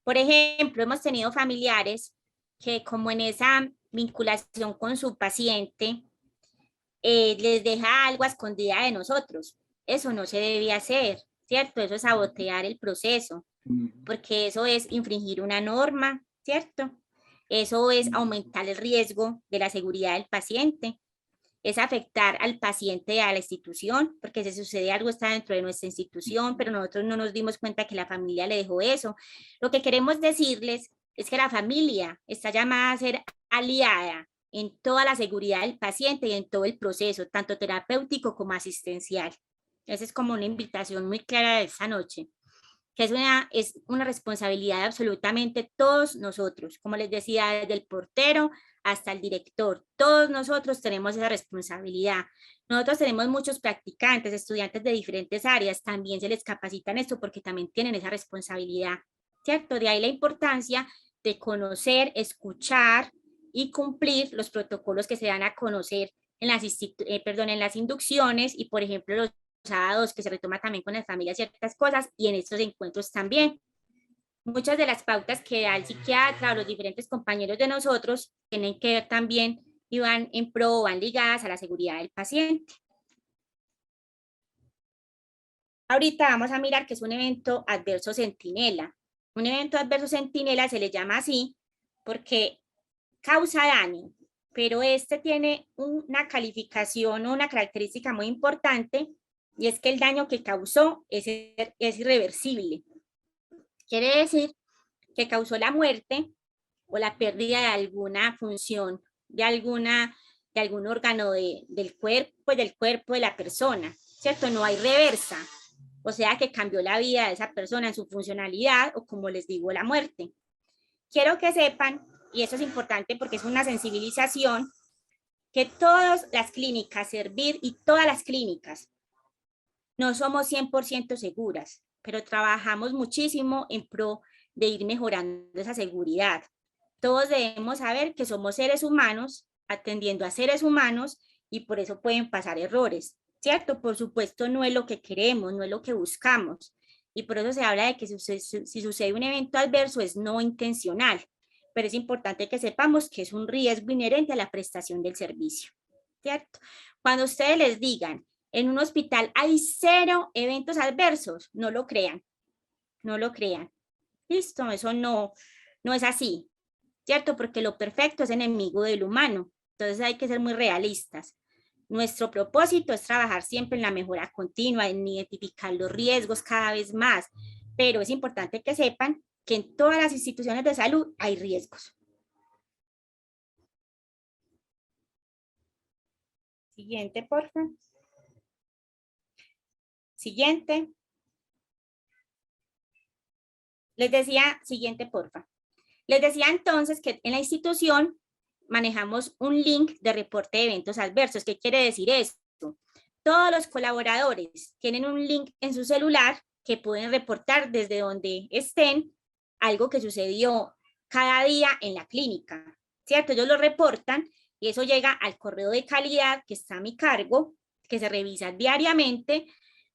Por ejemplo, hemos tenido familiares que como en esa vinculación con su paciente, les deja algo a escondida de nosotros. Eso no se debe hacer, ¿cierto? Eso es sabotear el proceso, porque eso es infringir una norma, ¿cierto? Eso es aumentar el riesgo de la seguridad del paciente, es afectar al paciente, a la institución, porque si sucede algo está dentro de nuestra institución, pero nosotros no nos dimos cuenta que la familia le dejó eso. Lo que queremos decirles es que la familia está llamada a ser aliada en toda la seguridad del paciente y en todo el proceso, tanto terapéutico como asistencial. Esa es como una invitación muy clara de esta noche, que es una responsabilidad de absolutamente todos nosotros, como les decía, desde el portero hasta el director, todos nosotros tenemos esa responsabilidad. Nosotros tenemos muchos practicantes, estudiantes de diferentes áreas, también se les capacita en esto porque también tienen esa responsabilidad, ¿cierto? De ahí la importancia de conocer, escuchar y cumplir los protocolos que se dan a conocer en las inducciones y, por ejemplo, los sábados que se retoma también con las familias ciertas cosas y en estos encuentros también. Muchas de las pautas que da el psiquiatra o los diferentes compañeros de nosotros tienen que ver también y van en pro, van ligadas a la seguridad del paciente. Ahorita vamos a mirar qué es un evento adverso centinela. Un evento adverso centinela se le llama así porque causa daño, pero este tiene una calificación o una característica muy importante y es que el daño que causó es irreversible. Quiere decir que causó la muerte o la pérdida de alguna función, de algún órgano del cuerpo de la persona, ¿cierto? No hay reversa, o sea que cambió la vida de esa persona en su funcionalidad o, como les digo, la muerte. Quiero que sepan, y eso es importante porque es una sensibilización, que todas las clínicas, Servir y todas las clínicas, no somos 100% seguras, pero trabajamos muchísimo en pro de ir mejorando esa seguridad. Todos debemos saber que somos seres humanos, atendiendo a seres humanos, y por eso pueden pasar errores, ¿cierto? Por supuesto, no es lo que queremos, no es lo que buscamos, y por eso se habla de que si sucede un evento adverso es no intencional, pero es importante que sepamos que es un riesgo inherente a la prestación del servicio, ¿cierto? Cuando ustedes les digan, en un hospital hay 0 eventos adversos, no lo crean, no lo crean. Listo, eso no es así, ¿cierto? Porque lo perfecto es enemigo del humano, entonces hay que ser muy realistas. Nuestro propósito es trabajar siempre en la mejora continua, en identificar los riesgos cada vez más, pero es importante que sepan que en todas las instituciones de salud hay riesgos. Siguiente, por favor. Siguiente. Les decía, siguiente, porfa. Les decía entonces que en la institución manejamos un link de reporte de eventos adversos. ¿Qué quiere decir esto? Todos los colaboradores tienen un link en su celular que pueden reportar desde donde estén algo que sucedió cada día en la clínica, ¿cierto? Ellos lo reportan y eso llega al correo de calidad que está a mi cargo, que se revisa diariamente,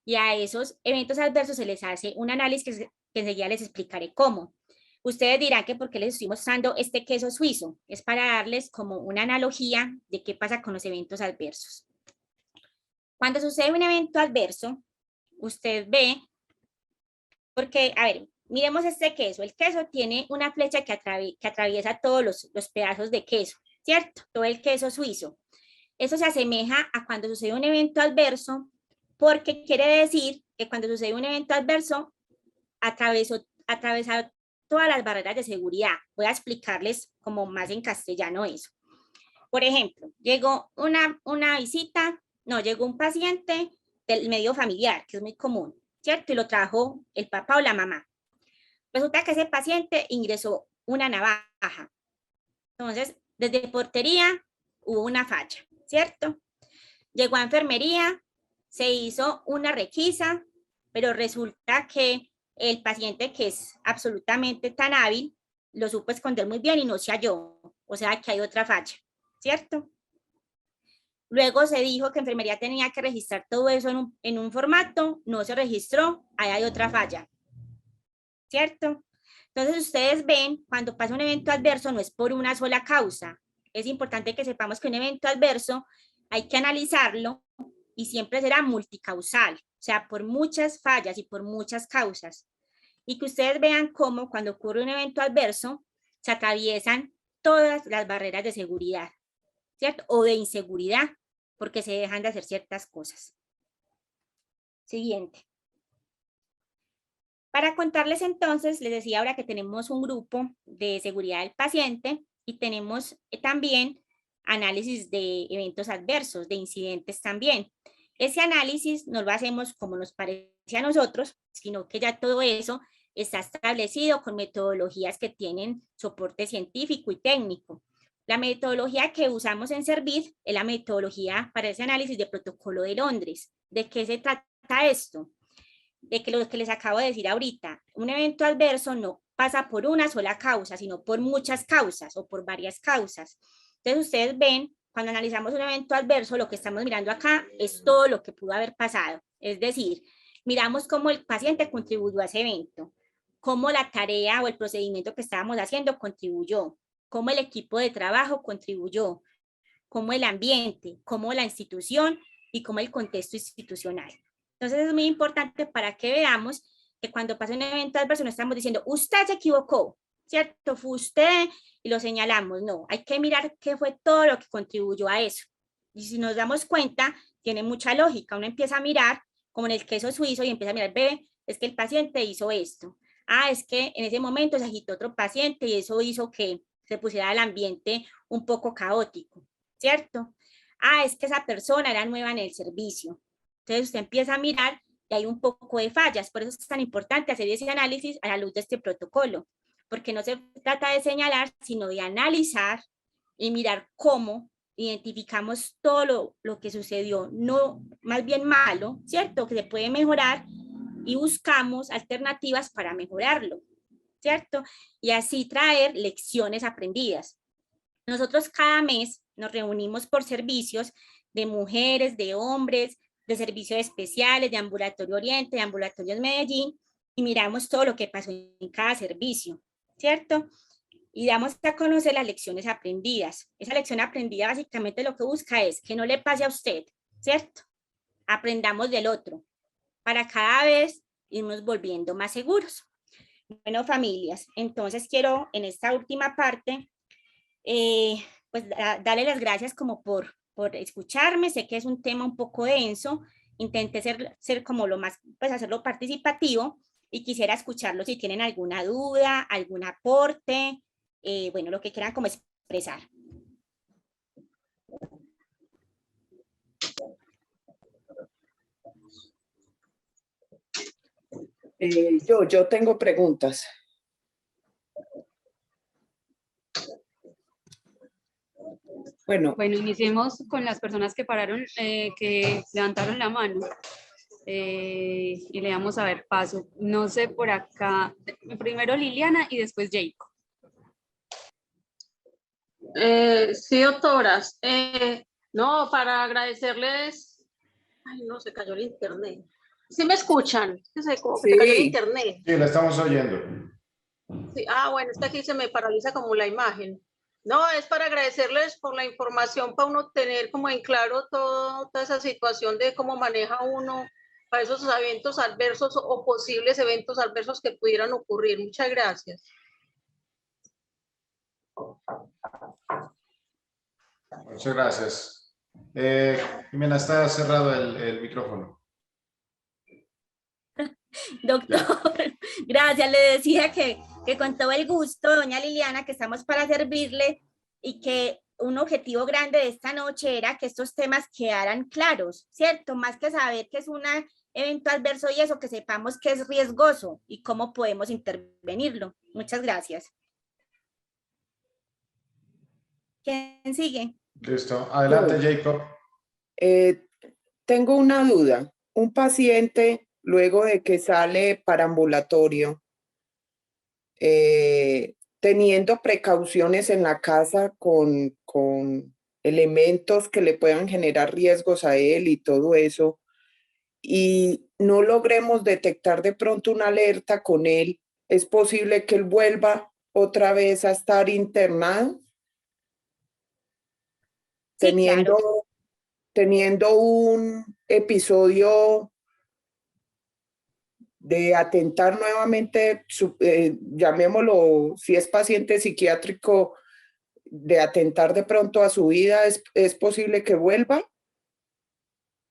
y a esos eventos adversos se les hace un análisis que enseguida les explicaré cómo. Ustedes dirán que por qué les estoy mostrando este queso suizo. Es para darles como una analogía de qué pasa con los eventos adversos. Cuando sucede un evento adverso, usted ve, porque, a ver, miremos este queso. El queso tiene una flecha que atraviesa todos los pedazos de queso, ¿cierto? Todo el queso suizo. Eso se asemeja a cuando sucede un evento adverso, porque quiere decir que cuando sucede un evento adverso, atravesar todas las barreras de seguridad. Voy a explicarles como más en castellano eso. Por ejemplo, llegó una visita, no, llegó un paciente del medio familiar, que es muy común, ¿cierto? Y lo trajo el papá o la mamá. Resulta que ese paciente ingresó una navaja. Entonces, desde portería hubo una falla, ¿cierto? Llegó a enfermería, se hizo una requisa, pero resulta que el paciente, que es absolutamente tan hábil, lo supo esconder muy bien y no se halló. O sea que hay otra falla, ¿cierto? Luego se dijo que enfermería tenía que registrar todo eso en un formato, no se registró, ahí hay otra falla, ¿cierto? Entonces ustedes ven, cuando pasa un evento adverso no es por una sola causa. Es importante que sepamos que un evento adverso hay que analizarlo y siempre será multicausal, o sea, por muchas fallas y por muchas causas. Y que ustedes vean cómo cuando ocurre un evento adverso se atraviesan todas las barreras de seguridad, ¿cierto? O de inseguridad, porque se dejan de hacer ciertas cosas. Siguiente. Para contarles entonces, les decía ahora que tenemos un grupo de seguridad del paciente y tenemos también análisis de eventos adversos, de incidentes también. Ese análisis no lo hacemos como nos parece a nosotros, sino que ya todo eso está establecido con metodologías que tienen soporte científico y técnico. La metodología que usamos en Servir es la metodología para ese análisis de Protocolo de Londres. ¿De qué se trata esto? De que lo que les acabo de decir ahorita, un evento adverso no pasa por una sola causa, sino por muchas causas o por varias causas. Entonces ustedes ven, cuando analizamos un evento adverso, lo que estamos mirando acá es todo lo que pudo haber pasado. Es decir, miramos cómo el paciente contribuyó a ese evento, cómo la tarea o el procedimiento que estábamos haciendo contribuyó, cómo el equipo de trabajo contribuyó, cómo el ambiente, cómo la institución y cómo el contexto institucional. Entonces es muy importante para que veamos que cuando pasa un evento adverso no estamos diciendo, usted se equivocó, ¿cierto? Fue usted y lo señalamos. No, hay que mirar qué fue todo lo que contribuyó a eso. Y si nos damos cuenta, tiene mucha lógica. Uno empieza a mirar, como en el queso suizo, y empieza a mirar, ve, es que el paciente hizo esto. Es que en ese momento se agitó otro paciente y eso hizo que se pusiera el ambiente un poco caótico, ¿cierto? Es que esa persona era nueva en el servicio. Entonces usted empieza a mirar y hay un poco de fallas. Por eso es tan importante hacer ese análisis a la luz de este protocolo, porque no se trata de señalar, sino de analizar y mirar cómo identificamos todo lo que sucedió, no más bien malo, ¿cierto? Que se puede mejorar y buscamos alternativas para mejorarlo, ¿cierto? Y así traer lecciones aprendidas. Nosotros cada mes nos reunimos por servicios de mujeres, de hombres, de servicios especiales, de Ambulatorio Oriente, de Ambulatorios Medellín, y miramos todo lo que pasó en cada servicio, ¿cierto? Y damos a conocer las lecciones aprendidas. Esa lección aprendida básicamente lo que busca es que no le pase a usted, ¿cierto? Aprendamos del otro, para cada vez irnos volviendo más seguros. Bueno, familias, entonces quiero en esta última parte, pues darle las gracias como por escucharme. Sé que es un tema un poco denso, intenté ser como lo más, pues hacerlo participativo, y quisiera escucharlo si tienen alguna duda, algún aporte, bueno, lo que quieran como expresar. Yo tengo preguntas. Bueno, iniciemos con las personas que pararon, que levantaron la mano, y le damos a ver paso. No sé, por acá, primero Liliana y después Jacob. Sí, doctoras. No, para agradecerles. Ay, no, se cayó el internet. ¿Sí me escuchan? Como que se cayó el internet. Sí, la estamos oyendo. Sí. Bueno, es que aquí se me paraliza como la imagen. No, es para agradecerles por la información, para uno tener como en claro toda esa situación de cómo maneja uno para esos eventos adversos o posibles eventos adversos que pudieran ocurrir. Muchas gracias. Muchas gracias. Jimena, está cerrado el micrófono. Doctor, gracias. Le decía que con todo el gusto, doña Liliana, que estamos para servirle, y que un objetivo grande de esta noche era que estos temas quedaran claros, ¿cierto? Más que saber que es un evento adverso y eso, que sepamos que es riesgoso y cómo podemos intervenirlo. Muchas gracias. ¿Quién sigue? Listo. Adelante, Jacob. Tengo una duda. Un paciente, luego de que sale para ambulatorio, teniendo precauciones en la casa con elementos que le puedan generar riesgos a él y todo eso, y no logremos detectar de pronto una alerta con él, ¿es posible que él vuelva otra vez a estar internado? Sí, teniendo un episodio de atentar nuevamente, llamémoslo, si es paciente psiquiátrico, de atentar de pronto a su vida, ¿es posible que vuelva?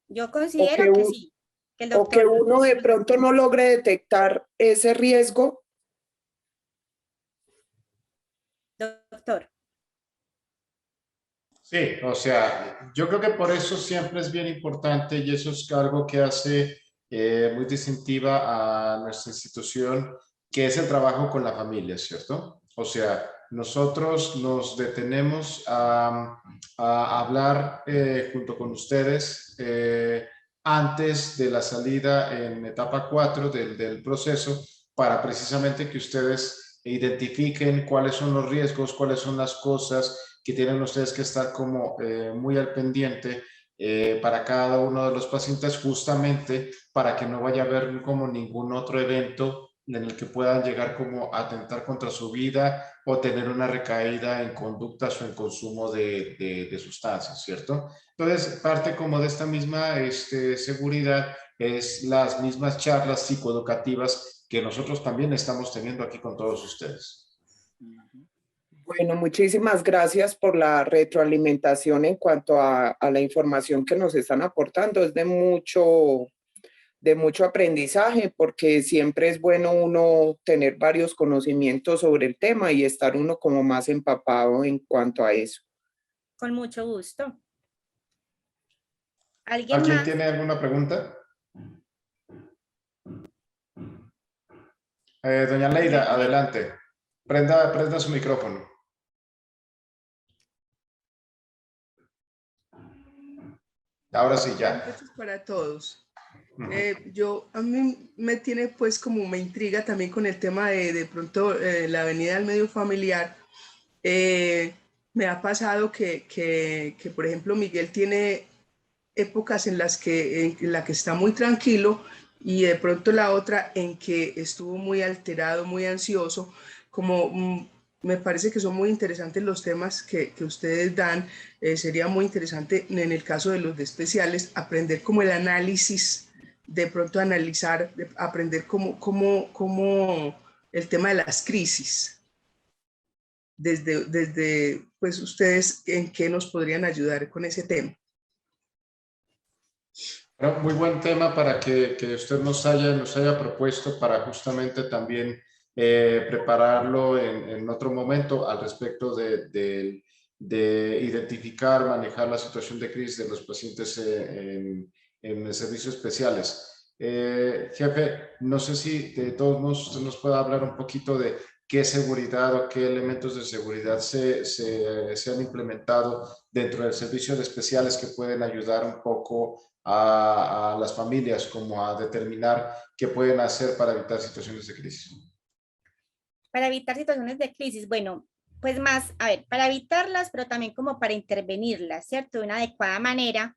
Yo considero que sí. Que el doctor, o que uno de pronto no logre detectar ese riesgo. Doctor. Sí, o sea, yo creo que por eso siempre es bien importante, y eso es algo que hace muy distintiva a nuestra institución, que es el trabajo con la familia, ¿cierto? O sea, nosotros nos detenemos a hablar junto con ustedes antes de la salida en etapa 4 del proceso, para precisamente que ustedes identifiquen cuáles son los riesgos, cuáles son las cosas que tienen ustedes que estar como muy al pendiente para cada uno de los pacientes, justamente para que no vaya a haber como ningún otro evento en el que puedan llegar como a atentar contra su vida o tener una recaída en conductas o en consumo de sustancias, ¿cierto? Entonces, parte como de esta misma seguridad es las mismas charlas psicoeducativas que nosotros también estamos teniendo aquí con todos ustedes. Bueno, muchísimas gracias por la retroalimentación en cuanto a la información que nos están aportando. Es de de mucho aprendizaje, porque siempre es bueno uno tener varios conocimientos sobre el tema y estar uno como más empapado en cuanto a eso. Con mucho gusto. ¿Alguien ¿Alguien más? tiene alguna pregunta? Doña Leida, adelante. Prenda su micrófono. Ahora sí, ya. Besos para todos. A mí me tiene pues como me intriga también con el tema de pronto la avenida del medio familiar. Me ha pasado que, por ejemplo, Miguel tiene épocas en la que está muy tranquilo y de pronto la otra en que estuvo muy alterado, muy ansioso, como me parece que son muy interesantes los temas que ustedes dan. Sería muy interesante en el caso de los de especiales aprender como el análisis, de pronto analizar, aprender cómo el tema de las crisis. Desde pues ustedes en qué nos podrían ayudar con ese tema. Bueno, muy buen tema para que usted nos haya propuesto para justamente también prepararlo en otro momento al respecto de identificar, manejar la situación de crisis de los pacientes en servicios especiales. Jefe, no sé si de todos modos usted nos puede hablar un poquito de qué seguridad o qué elementos de seguridad se han implementado dentro del servicio de especiales que pueden ayudar un poco a las familias como a determinar qué pueden hacer para evitar situaciones de crisis. Para evitar situaciones de crisis, bueno, pues más, a ver, para evitarlas, pero también como para intervenirlas, ¿cierto? De una adecuada manera,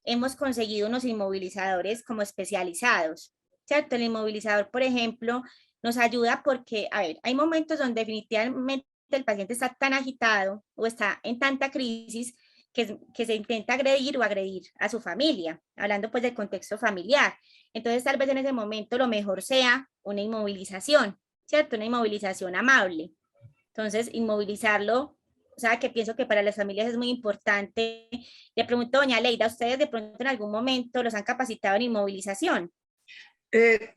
hemos conseguido unos inmovilizadores como especializados, ¿cierto? El inmovilizador, por ejemplo, nos ayuda porque, a ver, hay momentos donde definitivamente el paciente está tan agitado o está en tanta crisis que se intenta agredir o agredir a su familia, hablando pues del contexto familiar. Entonces, tal vez en ese momento lo mejor sea una inmovilización, ¿cierto? Una inmovilización amable. Entonces, inmovilizarlo, o sea, que pienso que para las familias es muy importante. Le pregunto, doña Leida, ¿ustedes de pronto en algún momento los han capacitado en inmovilización?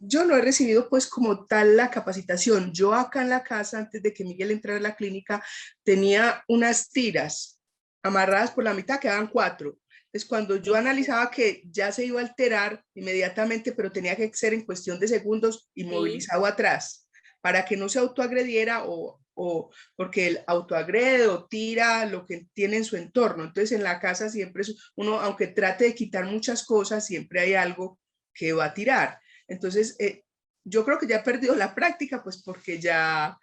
Yo no he recibido pues como tal la capacitación. Yo acá en la casa, antes de que Miguel entrara a la clínica, tenía unas tiras amarradas por la mitad, quedaban 4. Entonces, cuando yo analizaba que ya se iba a alterar inmediatamente, pero tenía que ser en cuestión de segundos, inmovilizado atrás, para que no se autoagrediera o porque el autoagrede o tira lo que tiene en su entorno. Entonces, en la casa siempre uno, aunque trate de quitar muchas cosas, siempre hay algo que va a tirar. Entonces, yo creo que ya he perdido la práctica, pues porque ya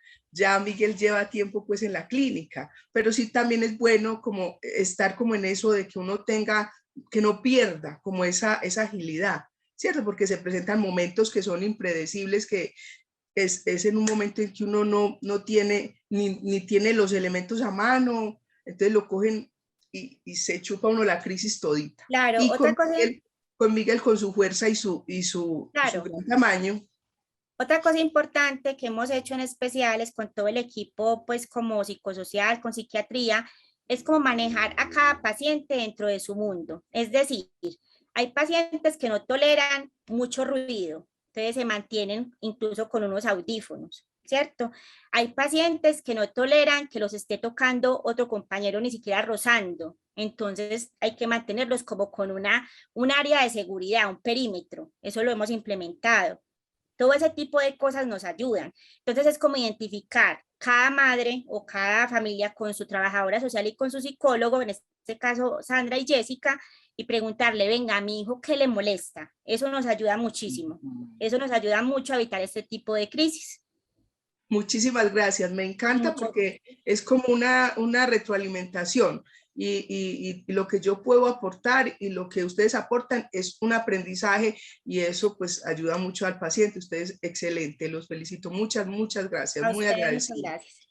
Miguel lleva tiempo pues en la clínica, pero sí también es bueno como estar como en eso de que uno tenga, que no pierda como esa agilidad, ¿cierto? Porque se presentan momentos que son impredecibles, que es en un momento en que uno no tiene, ni tiene los elementos a mano, entonces lo cogen y se chupa uno la crisis todita. Claro, Y otra cosa... con Miguel con su fuerza y su gran tamaño. Otra cosa importante que hemos hecho en especiales con todo el equipo, pues como psicosocial, con psiquiatría, es como manejar a cada paciente dentro de su mundo. Es decir, hay pacientes que no toleran mucho ruido, entonces se mantienen incluso con unos audífonos, ¿cierto? Hay pacientes que no toleran que los esté tocando otro compañero, ni siquiera rozando. Entonces hay que mantenerlos como con un área de seguridad, un perímetro. Eso lo hemos implementado. Todo ese tipo de cosas nos ayudan. Entonces es como identificar cada madre o cada familia con su trabajadora social y con su psicólogo, en este caso Sandra y Jessica, y preguntarle, venga, a mi hijo, ¿qué le molesta? Eso nos ayuda muchísimo. Eso nos ayuda mucho a evitar este tipo de crisis. Muchísimas gracias, me encanta porque es como una retroalimentación y lo que yo puedo aportar y lo que ustedes aportan es un aprendizaje y eso pues ayuda mucho al paciente. Ustedes excelente, los felicito, muchas gracias, muy agradecida. Muchas gracias.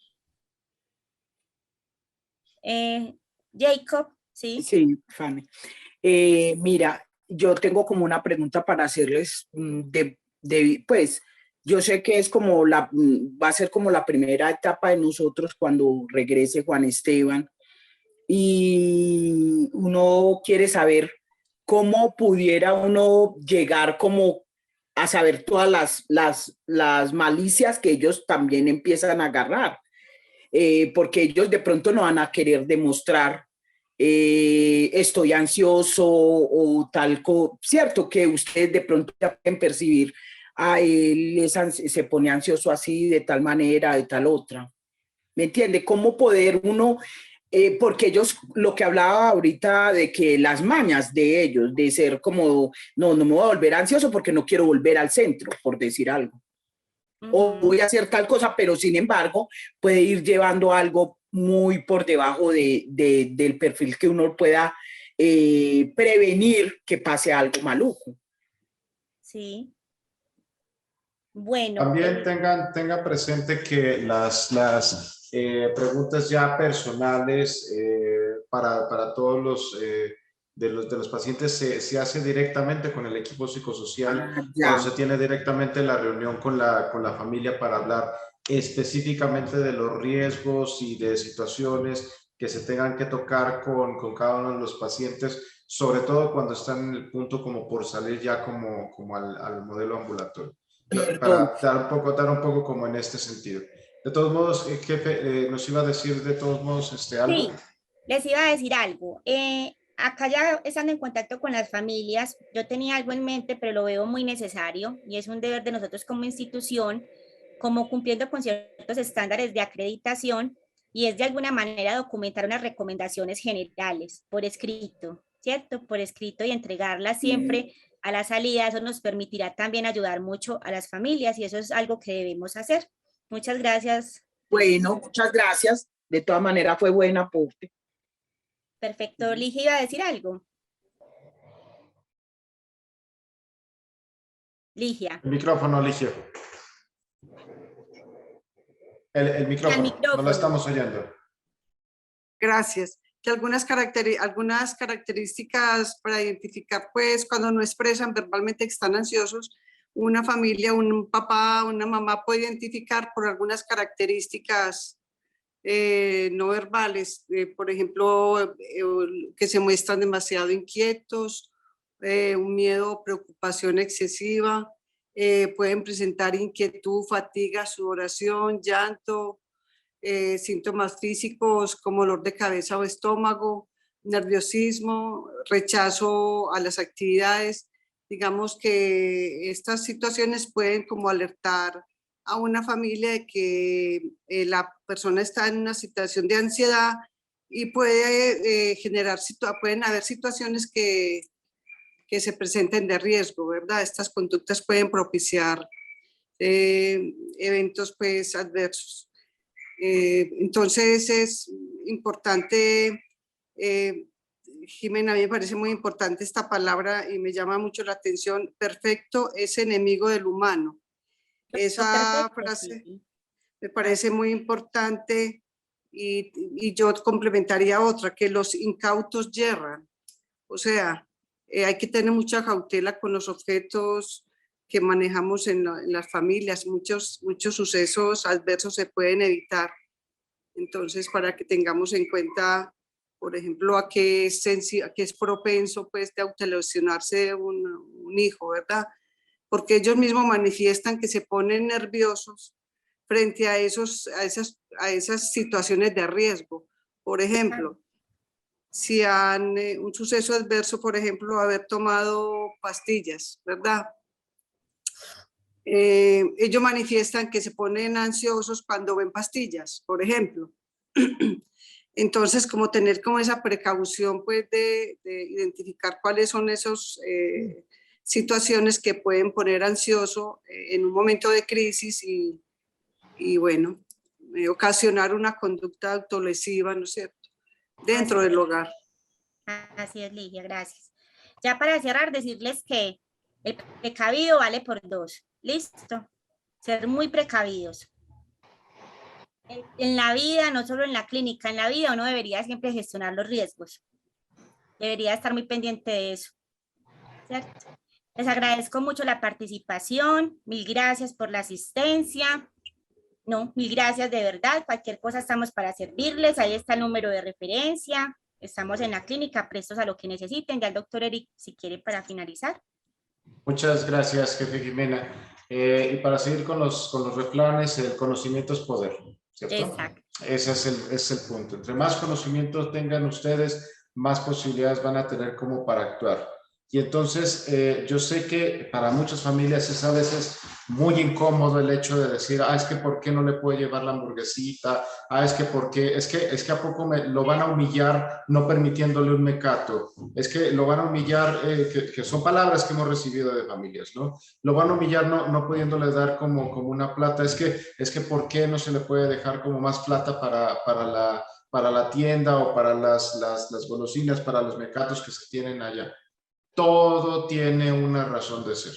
Jacob, ¿sí? Sí, Fanny. Mira, yo tengo como una pregunta para hacerles pues, yo sé que es como va a ser como la primera etapa de nosotros cuando regrese Juan Esteban y uno quiere saber cómo pudiera uno llegar como a saber todas las malicias que ellos también empiezan a agarrar, porque ellos de pronto no van a querer demostrar estoy ansioso o tal, cierto que ustedes de pronto ya pueden percibir, él se pone ansioso así, de tal manera, de tal otra. ¿Me entiende? ¿Cómo poder uno, porque ellos, lo que hablaba ahorita de que las mañas de ellos, de ser como, no me voy a volver ansioso porque no quiero volver al centro, por decir algo. O voy a hacer tal cosa, pero sin embargo puede ir llevando algo muy por debajo del perfil que uno pueda prevenir que pase algo maluco. Sí. Bueno. También tengan presente que las preguntas ya personales para todos los pacientes se hace directamente con el equipo psicosocial, cuando se tiene directamente la reunión con la familia para hablar específicamente de los riesgos y de situaciones que se tengan que tocar con cada uno de los pacientes, sobre todo cuando están en el punto como por salir ya como al modelo ambulatorio. Para dar un poco como en este sentido. De todos modos, jefe, nos iba a decir de todos modos algo. Sí, les iba a decir algo. Acá ya estando en contacto con las familias, yo tenía algo en mente, pero lo veo muy necesario y es un deber de nosotros como institución, como cumpliendo con ciertos estándares de acreditación, y es de alguna manera documentar unas recomendaciones generales por escrito, ¿cierto? Por escrito y entregarlas siempre a la salida. Eso nos permitirá también ayudar mucho a las familias y eso es algo que debemos hacer. Muchas gracias. Bueno, muchas gracias. De todas maneras fue buen aporte. Perfecto. Ligia, ¿iba a decir algo? Ligia. El micrófono, Ligia. El micrófono, no lo estamos oyendo. Gracias. Que algunas características para identificar, pues, cuando no expresan verbalmente que están ansiosos, una familia, un papá, una mamá puede identificar por algunas características no verbales, por ejemplo, que se muestran demasiado inquietos, un miedo o preocupación excesiva, pueden presentar inquietud, fatiga, sudoración, llanto, síntomas físicos como dolor de cabeza o estómago, nerviosismo, rechazo a las actividades. Digamos que estas situaciones pueden como alertar a una familia de que la persona está en una situación de ansiedad y pueden haber situaciones que se presenten de riesgo, ¿verdad? Estas conductas pueden propiciar eventos pues adversos. Entonces es importante, Jimena, a mí me parece muy importante esta palabra y me llama mucho la atención. Perfecto es enemigo del humano. Esa frase me parece muy importante y yo complementaría otra, que los incautos yerran. O sea, hay que tener mucha cautela con los objetos que manejamos en las familias. Muchos sucesos adversos se pueden evitar. Entonces, para que tengamos en cuenta, por ejemplo, a qué es propenso pues, de autolesionarse un hijo, ¿verdad? Porque ellos mismos manifiestan que se ponen nerviosos frente a esas situaciones de riesgo. Por ejemplo, si han un suceso adverso, por ejemplo, haber tomado pastillas, ¿verdad? Ellos manifiestan que se ponen ansiosos cuando ven pastillas, por ejemplo. Entonces, como tener como esa precaución, pues, de identificar cuáles son esas situaciones que pueden poner ansioso en un momento de crisis y bueno, ocasionar una conducta autolesiva, ¿no es cierto?, dentro del hogar. Así es, Ligia, gracias. Ya para cerrar, decirles que el precavido vale por 2. ¿Listo? Ser muy precavidos. En la vida, no solo en la clínica, en la vida uno debería siempre gestionar los riesgos. Debería estar muy pendiente de eso. ¿Cierto? Les agradezco mucho la participación. Mil gracias por la asistencia. No, mil gracias de verdad. Cualquier cosa estamos para servirles. Ahí está el número de referencia. Estamos en la clínica prestos a lo que necesiten. Ya el doctor Eric, si quiere, para finalizar. Muchas gracias, jefe Jimena. Y para seguir con los refranes, el conocimiento es poder, ¿cierto? Exacto. Ese es el punto. Entre más conocimiento tengan ustedes, más posibilidades van a tener como para actuar. Y entonces, yo sé que para muchas familias es a veces muy incómodo el hecho de decir, es que ¿por qué no le puedo llevar la hamburguesita? Es que ¿por qué? Es que ¿a poco lo van a humillar no permitiéndole un mecato? Es que lo van a humillar, que son palabras que hemos recibido de familias, ¿no? Lo van a humillar no pudiéndole dar como una plata. Es que ¿por qué no se le puede dejar como más plata para la tienda o para las golosinas, para los mecatos que se tienen allá? Todo tiene una razón de ser.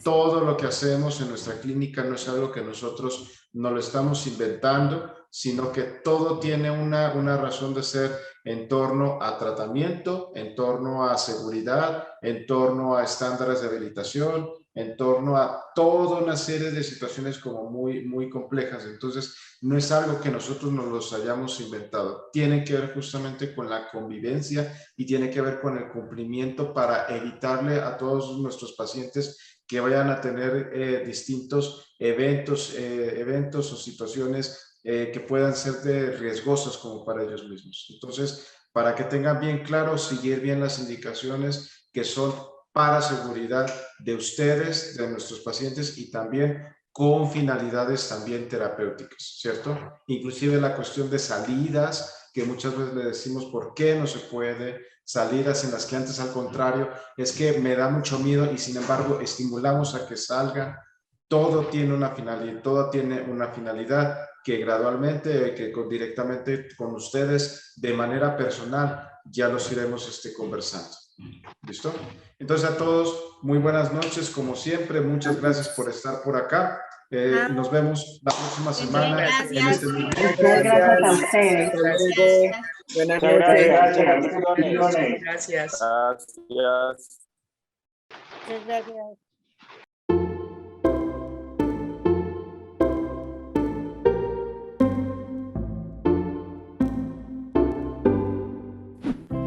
Todo lo que hacemos en nuestra clínica no es algo que nosotros no lo estamos inventando, sino que todo tiene una razón de ser en torno a tratamiento, en torno a seguridad, en torno a estándares de habilitación, en torno a toda una serie de situaciones como muy, muy complejas. Entonces, no es algo que nosotros nos los hayamos inventado. Tiene que ver justamente con la convivencia y tiene que ver con el cumplimiento para evitarle a todos nuestros pacientes que vayan a tener distintos eventos o situaciones que puedan ser riesgosas como para ellos mismos. Entonces, para que tengan bien claro, seguir bien las indicaciones que son para seguridad de ustedes, de nuestros pacientes y también con finalidades también terapéuticas, ¿cierto? Inclusive la cuestión de salidas, que muchas veces le decimos por qué no se puede, salidas en las que antes al contrario, es que me da mucho miedo y sin embargo estimulamos a que salgan. Todo tiene una finalidad que gradualmente, directamente con ustedes de manera personal ya los iremos conversando. ¿Listo? Entonces a todos, muy buenas noches, como siempre, muchas gracias por estar por acá. Nos vemos la próxima semana. Gracias. Muchas gracias a ustedes. Buenas Gracias. noches. Gracias. Gracias. Gracias.